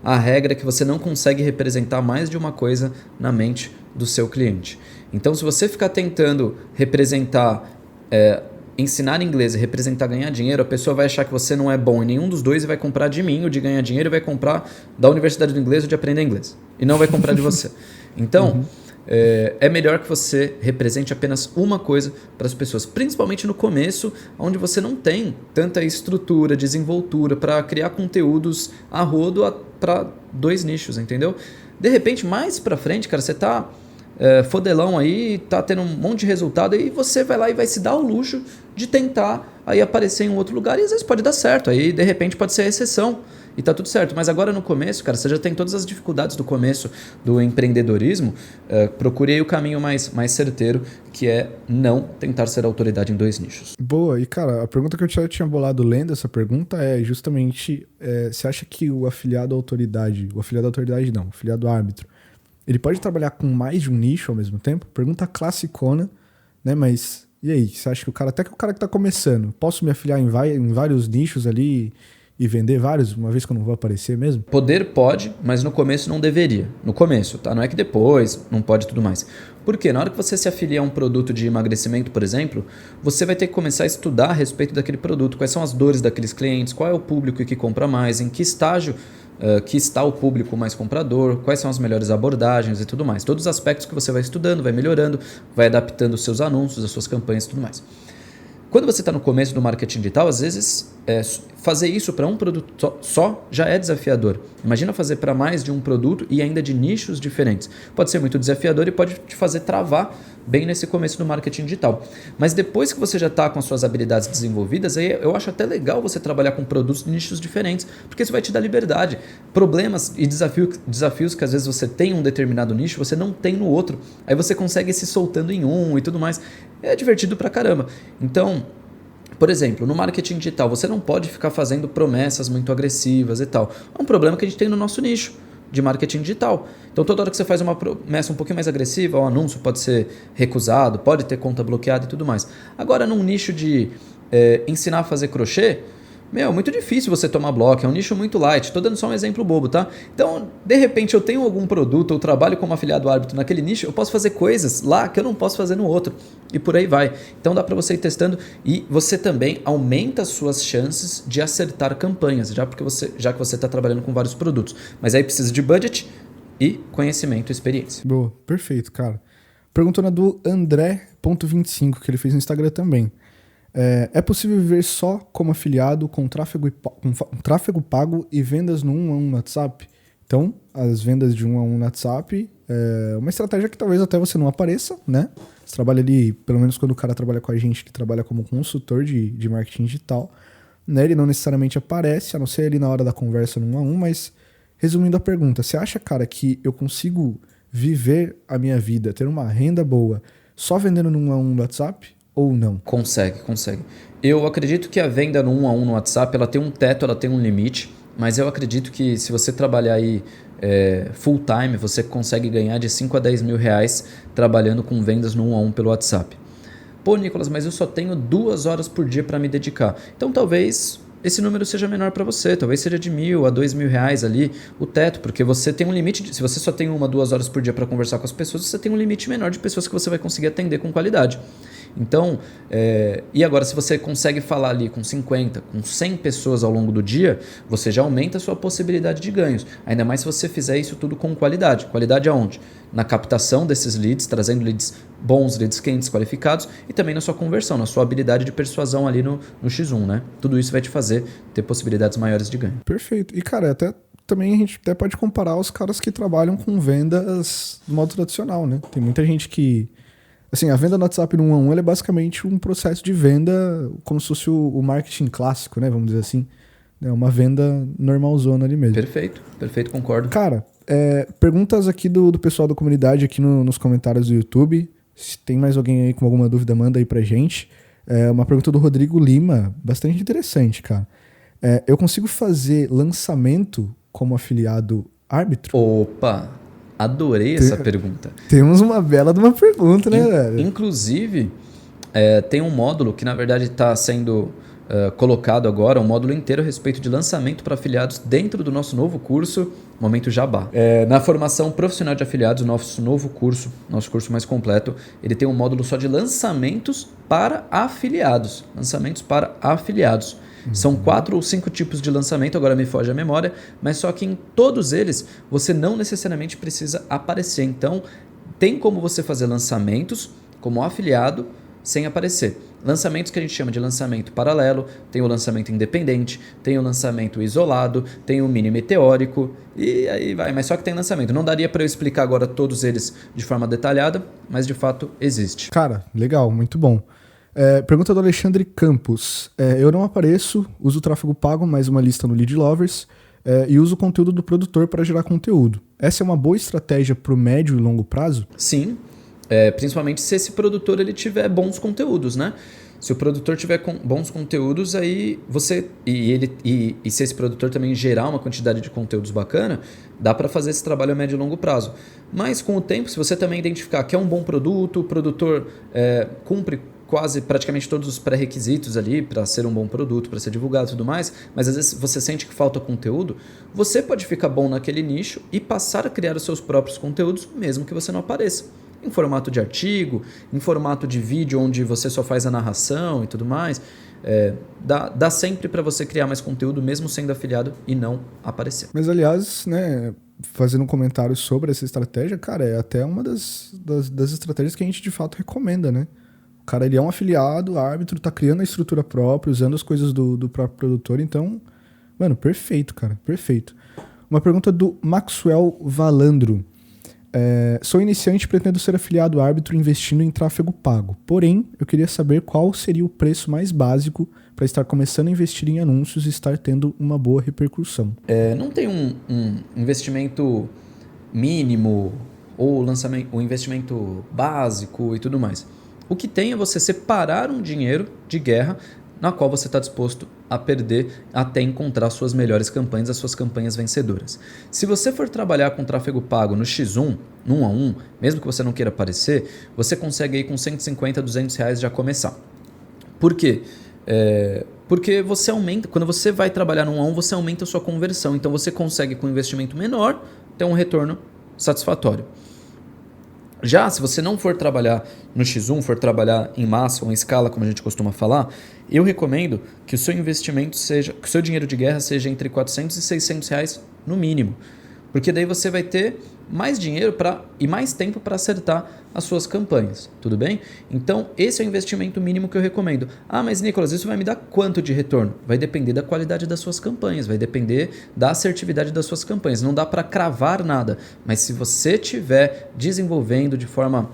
A regra é que você não consegue representar mais de uma coisa na mente do seu cliente. Então, se você ficar tentando representar, ensinar inglês e representar ganhar dinheiro, a pessoa vai achar que você não é bom em nenhum dos 2 e vai comprar de mim, ou de ganhar dinheiro, e vai comprar da Universidade do Inglês ou de aprender inglês. E não vai comprar de você. Então, é melhor que você represente apenas uma coisa para as pessoas, principalmente no começo, onde você não tem tanta estrutura, desenvoltura para criar conteúdos a rodo para 2 nichos, entendeu? De repente, mais para frente, cara, você tá fodelão aí, tá tendo um monte de resultado, e você vai lá e vai se dar o luxo de tentar aí aparecer em um outro lugar, e às vezes pode dar certo, aí de repente pode ser a exceção e tá tudo certo. Mas agora no começo, cara, você já tem todas as dificuldades do começo do empreendedorismo, procure aí o caminho mais certeiro, que é não tentar ser autoridade em 2 nichos. Boa, e cara, a pergunta que eu já tinha bolado lendo essa pergunta é justamente, você acha que o afiliado autoridade não, o afiliado árbitro, ele pode trabalhar com mais de um nicho ao mesmo tempo? Pergunta classicona, né? Mas e aí? Você acha que até que o cara que tá começando, posso me afiliar em vários nichos ali e vender vários, uma vez que eu não vou aparecer mesmo? Poder pode, mas no começo não deveria. No começo, tá? Não é que depois não pode e tudo mais. Por quê? Na hora que você se afilia a um produto de emagrecimento, por exemplo, você vai ter que começar a estudar a respeito daquele produto. Quais são as dores daqueles clientes, qual é o público que compra mais, em que estágio que está o público mais comprador, quais são as melhores abordagens e tudo mais. Todos os aspectos que você vai estudando, vai melhorando, vai adaptando os seus anúncios, as suas campanhas e tudo mais. Quando você está no começo do marketing digital, às vezes fazer isso para um produto só já é desafiador. Imagina fazer para mais de um produto e ainda de nichos diferentes. Pode ser muito desafiador e pode te fazer travar bem nesse começo do marketing digital. Mas depois que você já está com as suas habilidades desenvolvidas, aí eu acho até legal você trabalhar com produtos de nichos diferentes, porque isso vai te dar liberdade. Problemas e desafios que às vezes você tem em um determinado nicho, você não tem no outro. Aí você consegue ir se soltando em um e tudo mais. É divertido pra caramba. Então, por exemplo, no marketing digital, você não pode ficar fazendo promessas muito agressivas e tal. É um problema que a gente tem no nosso nicho de marketing digital. Então, toda hora que você faz uma promessa um pouquinho mais agressiva, o anúncio pode ser recusado, pode ter conta bloqueada e tudo mais. Agora, num nicho de ensinar a fazer crochê, muito difícil você tomar bloco, é um nicho muito light. Estou dando só um exemplo bobo, tá? Então, de repente, eu tenho algum produto ou trabalho como afiliado árbitro naquele nicho, eu posso fazer coisas lá que eu não posso fazer no outro. E por aí vai. Então, dá para você ir testando e você também aumenta as suas chances de acertar campanhas, já que você está trabalhando com vários produtos. Mas aí precisa de budget e conhecimento e experiência. Boa, perfeito, cara. Perguntando do André.25, que ele fez no Instagram também. É possível viver só como afiliado com tráfego pago e vendas no 1 a 1 no WhatsApp? Então, as vendas de 1 a 1 no WhatsApp é uma estratégia que talvez até você não apareça, né? Você trabalha ali, pelo menos quando o cara trabalha com a gente, que trabalha como consultor de marketing digital, né? Ele não necessariamente aparece, a não ser ali na hora da conversa no 1 a 1, mas resumindo a pergunta, você acha, cara, que eu consigo viver a minha vida, ter uma renda boa, só vendendo no 1 a 1 no WhatsApp? Ou não? Consegue. Eu acredito que a venda no 1 a 1 no WhatsApp, ela tem um teto, ela tem um limite, mas eu acredito que se você trabalhar aí full time, você consegue ganhar de 5 a 10 mil reais trabalhando com vendas no 1 a 1 pelo WhatsApp. Pô, Nicolas, mas eu só tenho 2 horas por dia para me dedicar. Então talvez esse número seja menor para você, talvez seja de 1.000 a 2.000 reais ali o teto, porque você tem um limite, se você só tem 1 a 2 horas por dia para conversar com as pessoas, você tem um limite menor de pessoas que você vai conseguir atender com qualidade. Então, e agora se você consegue falar ali com 50, com 100 pessoas ao longo do dia, você já aumenta a sua possibilidade de ganhos. Ainda mais se você fizer isso tudo com qualidade. Qualidade aonde? Na captação desses leads, trazendo leads bons, leads quentes, qualificados, e também na sua conversão, na sua habilidade de persuasão ali no X1, né? Tudo isso vai te fazer ter possibilidades maiores de ganho. Perfeito. E, cara, também a gente até pode comparar os caras que trabalham com vendas do modo tradicional, né? Tem muita gente que... Assim, a venda no WhatsApp no 1 a 1 ela é basicamente um processo de venda como se fosse o marketing clássico, né? Vamos dizer assim. É uma venda normalzona ali mesmo. Perfeito, concordo. Cara, perguntas aqui do pessoal da comunidade aqui nos comentários do YouTube. Se tem mais alguém aí com alguma dúvida, manda aí pra gente. Uma pergunta do Rodrigo Lima, bastante interessante, cara. Eu consigo fazer lançamento como afiliado árbitro? Opa! Adorei essa pergunta. Temos uma bela de uma pergunta, né, velho? Inclusive, tem um módulo que, na verdade, está sendo colocado agora, um módulo inteiro a respeito de lançamento para afiliados dentro do nosso novo curso, Momento Jabá. Na formação profissional de afiliados, nosso novo curso, nosso curso mais completo, ele tem um módulo só de lançamentos para afiliados. Lançamentos para afiliados. São 4 ou 5 tipos de lançamento, agora me foge a memória, mas só que em todos eles você não necessariamente precisa aparecer. Então, tem como você fazer lançamentos como afiliado sem aparecer. Lançamentos que a gente chama de lançamento paralelo, tem o lançamento independente, tem o lançamento isolado, tem o mini meteórico e aí vai. Mas só que tem lançamento. Não daria para eu explicar agora todos eles de forma detalhada, mas de fato existe. Cara, legal, muito bom. Pergunta do Alexandre Campos. Eu não apareço, uso o tráfego pago, mais uma lista no Lead Lovers, e uso o conteúdo do produtor para gerar conteúdo. Essa é uma boa estratégia para o médio e longo prazo? Sim, principalmente se esse produtor ele tiver bons conteúdos, né? Se o produtor tiver bons conteúdos, aí você e se esse produtor também gerar uma quantidade de conteúdos bacana, dá para fazer esse trabalho a médio e longo prazo. Mas com o tempo, se você também identificar que é um bom produto, o produtor cumpre praticamente todos os pré-requisitos ali para ser um bom produto, para ser divulgado e tudo mais, mas às vezes você sente que falta conteúdo, você pode ficar bom naquele nicho e passar a criar os seus próprios conteúdos, mesmo que você não apareça. Em formato de artigo, em formato de vídeo onde você só faz a narração e tudo mais, dá sempre para você criar mais conteúdo mesmo sendo afiliado e não aparecer. Mas aliás, né, fazendo um comentário sobre essa estratégia, cara, é até uma das estratégias que a gente de fato recomenda, né? O cara, ele é um afiliado, árbitro, tá criando a estrutura própria, usando as coisas do próprio produtor, então, mano, perfeito, cara, perfeito. Uma pergunta do Maxwell Valandro. Sou iniciante e pretendo ser afiliado árbitro investindo em tráfego pago. Porém, eu queria saber qual seria o preço mais básico para estar começando a investir em anúncios e estar tendo uma boa repercussão. Não tem um investimento mínimo ou o investimento básico e tudo mais. O que tem é você separar um dinheiro de guerra na qual você está disposto a perder até encontrar suas melhores campanhas, as suas campanhas vencedoras. Se você for trabalhar com tráfego pago no X1, no 1 a 1, mesmo que você não queira aparecer, você consegue aí com 150, 200 reais já começar. Por quê? Porque você aumenta, quando você vai trabalhar no 1 a 1, você aumenta a sua conversão, então você consegue com um investimento menor ter um retorno satisfatório. Já se você não for trabalhar no X1, for trabalhar em massa ou em escala, como a gente costuma falar, eu recomendo que o seu investimento seja, que o seu dinheiro de guerra seja entre 400 e 600 reais no mínimo. Porque daí você vai ter mais dinheiro e mais tempo para acertar as suas campanhas, tudo bem? Então, esse é o investimento mínimo que eu recomendo. Ah, mas Nicolas, isso vai me dar quanto de retorno? Vai depender da qualidade das suas campanhas, vai depender da assertividade das suas campanhas. Não dá para cravar nada, mas se você estiver desenvolvendo de forma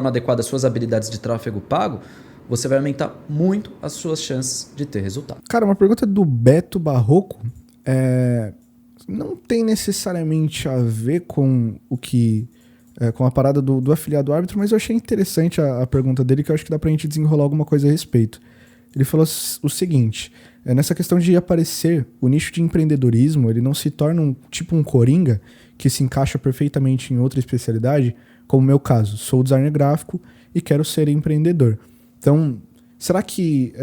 adequada as suas habilidades de tráfego pago, você vai aumentar muito as suas chances de ter resultado. Cara, uma pergunta do Beto Barroco não tem necessariamente a ver com com a parada do afiliado árbitro, mas eu achei interessante a pergunta dele, que eu acho que dá pra gente desenrolar alguma coisa a respeito. Ele falou o seguinte: nessa questão de aparecer, o nicho de empreendedorismo, ele não se torna um coringa que se encaixa perfeitamente em outra especialidade, como o meu caso. Sou designer gráfico e quero ser empreendedor. Então, será que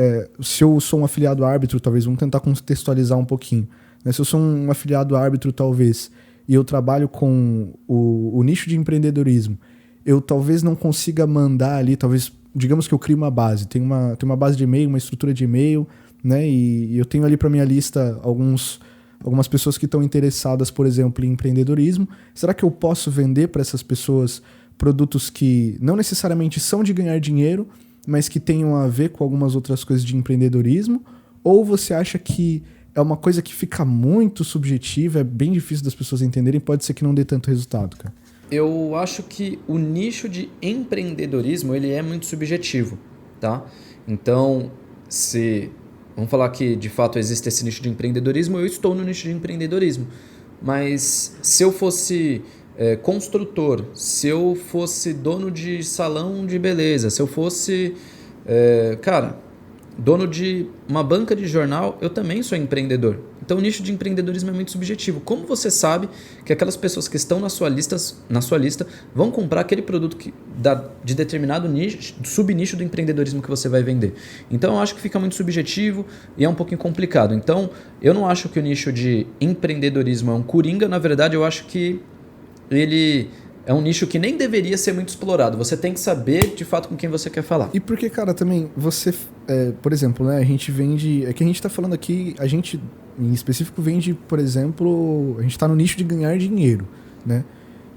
se eu sou um afiliado árbitro, talvez, vamos tentar contextualizar um pouquinho, né? Se eu sou um afiliado árbitro, talvez, e eu trabalho com o nicho de empreendedorismo, eu talvez não consiga mandar ali, talvez, digamos que eu crio uma base, tem uma base de e-mail, uma estrutura de e-mail, né? E eu tenho ali para minha lista algumas pessoas que estão interessadas, por exemplo, em empreendedorismo. Será que eu posso vender para essas pessoas produtos que não necessariamente são de ganhar dinheiro, mas que tenham a ver com algumas outras coisas de empreendedorismo? Ou você acha que é uma coisa que fica muito subjetiva, é bem difícil das pessoas entenderem, pode ser que não dê tanto resultado, cara? Eu acho que o nicho de empreendedorismo, ele é muito subjetivo, tá? Então, vamos falar que de fato existe esse nicho de empreendedorismo, eu estou no nicho de empreendedorismo. Mas se eu fosse construtor, se eu fosse dono de salão de beleza, se eu fosse, dono de uma banca de jornal, eu também sou empreendedor. Então o nicho de empreendedorismo é muito subjetivo. Como você sabe que aquelas pessoas que estão na sua lista vão comprar aquele produto de determinado nicho, subnicho do empreendedorismo que você vai vender? Então eu acho que fica muito subjetivo e é um pouquinho complicado. Então eu não acho que o nicho de empreendedorismo é um coringa. Na verdade, eu acho que ele é um nicho que nem deveria ser muito explorado. Você tem que saber, de fato, com quem você quer falar. E porque, cara, também, você... por exemplo, né, a gente vende... É que a gente tá falando aqui, a gente, em específico, vende, por exemplo... A gente tá no nicho de ganhar dinheiro, né?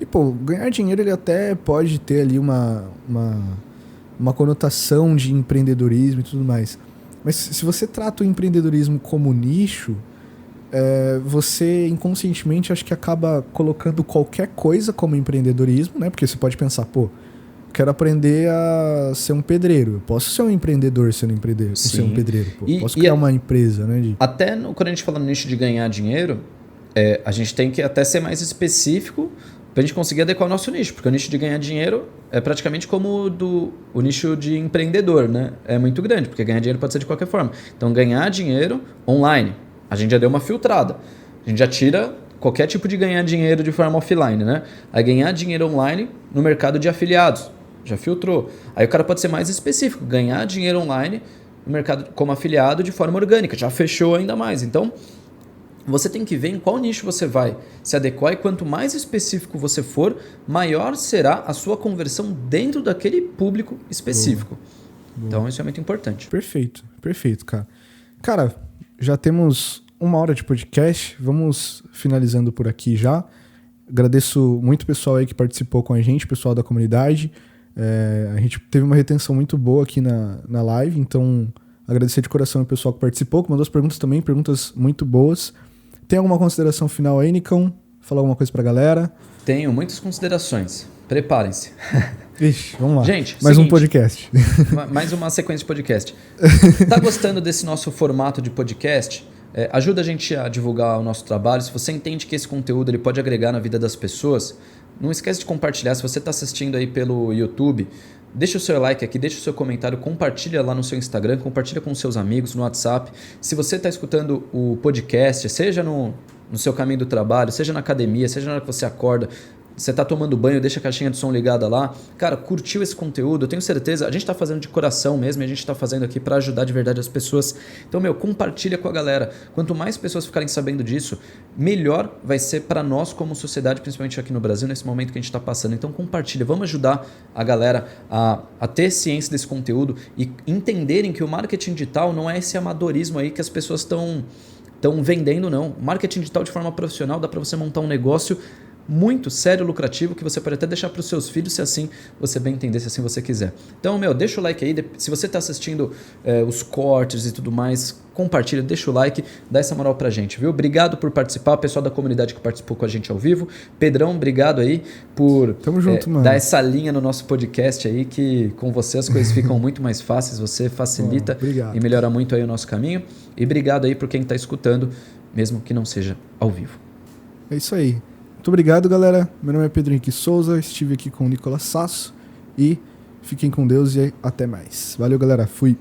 E, pô, ganhar dinheiro, ele até pode ter ali uma conotação de empreendedorismo e tudo mais. Mas se você trata o empreendedorismo como nicho... você inconscientemente acho que acaba colocando qualquer coisa como empreendedorismo, né? Porque você pode pensar, pô, quero aprender a ser um pedreiro. Eu posso ser um empreendedor sendo ser um pedreiro. Pô. Posso criar uma empresa, né? Quando a gente fala no nicho de ganhar dinheiro, a gente tem que até ser mais específico para a gente conseguir adequar o nosso nicho. Porque o nicho de ganhar dinheiro é praticamente como o nicho de empreendedor, né? É muito grande, porque ganhar dinheiro pode ser de qualquer forma. Então, ganhar dinheiro online. A gente já deu uma filtrada. A gente já tira qualquer tipo de ganhar dinheiro de forma offline, né? Aí ganhar dinheiro online no mercado de afiliados. Já filtrou. Aí o cara pode ser mais específico. Ganhar dinheiro online no mercado como afiliado de forma orgânica. Já fechou ainda mais. Então, você tem que ver em qual nicho você vai se adequar. E quanto mais específico você for, maior será a sua conversão dentro daquele público específico. Boa. Então, isso é muito importante. Perfeito. Perfeito, cara. Cara, já temos 1 hora de podcast, vamos finalizando por aqui já. Agradeço muito o pessoal aí que participou com a gente, o pessoal da comunidade. A gente teve uma retenção muito boa aqui na live, então agradecer de coração o pessoal que participou, que mandou as perguntas também, perguntas muito boas. Tem alguma consideração final aí, Nicão? Falar alguma coisa pra galera? Tenho muitas considerações. Preparem-se. Ixi, vamos lá. Gente, mais seguinte, um podcast. Mais uma sequência de podcast. Tá gostando desse nosso formato de podcast? Ajuda a gente a divulgar o nosso trabalho. Se você entende que esse conteúdo ele pode agregar na vida das pessoas, não esquece de compartilhar. Se você está assistindo aí pelo YouTube, deixa o seu like aqui, deixa o seu comentário, compartilha lá no seu Instagram, compartilha com seus amigos no WhatsApp. Se você está escutando o podcast, seja no seu caminho do trabalho, seja na academia, seja na hora que você acorda, você está tomando banho, deixa a caixinha de som ligada lá. Cara, curtiu esse conteúdo? Eu tenho certeza, a gente está fazendo de coração mesmo e a gente está fazendo aqui para ajudar de verdade as pessoas. Então, compartilha com a galera. Quanto mais pessoas ficarem sabendo disso, melhor vai ser para nós como sociedade, principalmente aqui no Brasil, nesse momento que a gente está passando. Então, compartilha. Vamos ajudar a galera a ter ciência desse conteúdo e entenderem que o marketing digital não é esse amadorismo aí que as pessoas estão vendendo, não. Marketing digital de forma profissional dá para você montar um negócio muito sério, lucrativo, que você pode até deixar para os seus filhos, se assim você bem entender, se assim você quiser. Então, deixa o like aí. Se você está assistindo os cortes e tudo mais, compartilha, deixa o like, dá essa moral pra gente, viu? Obrigado por participar, pessoal da comunidade que participou com a gente ao vivo. Pedrão, obrigado aí por Tamo junto, mano. dar essa linha no nosso podcast aí, que com você as coisas ficam muito mais fáceis, você facilita e melhora muito aí o nosso caminho. E obrigado aí por quem está escutando, mesmo que não seja ao vivo. É isso aí. Muito obrigado, galera. Meu nome é Pedro Henrique Souza, estive aqui com o Nicolas Sasso e fiquem com Deus e até mais. Valeu, galera. Fui.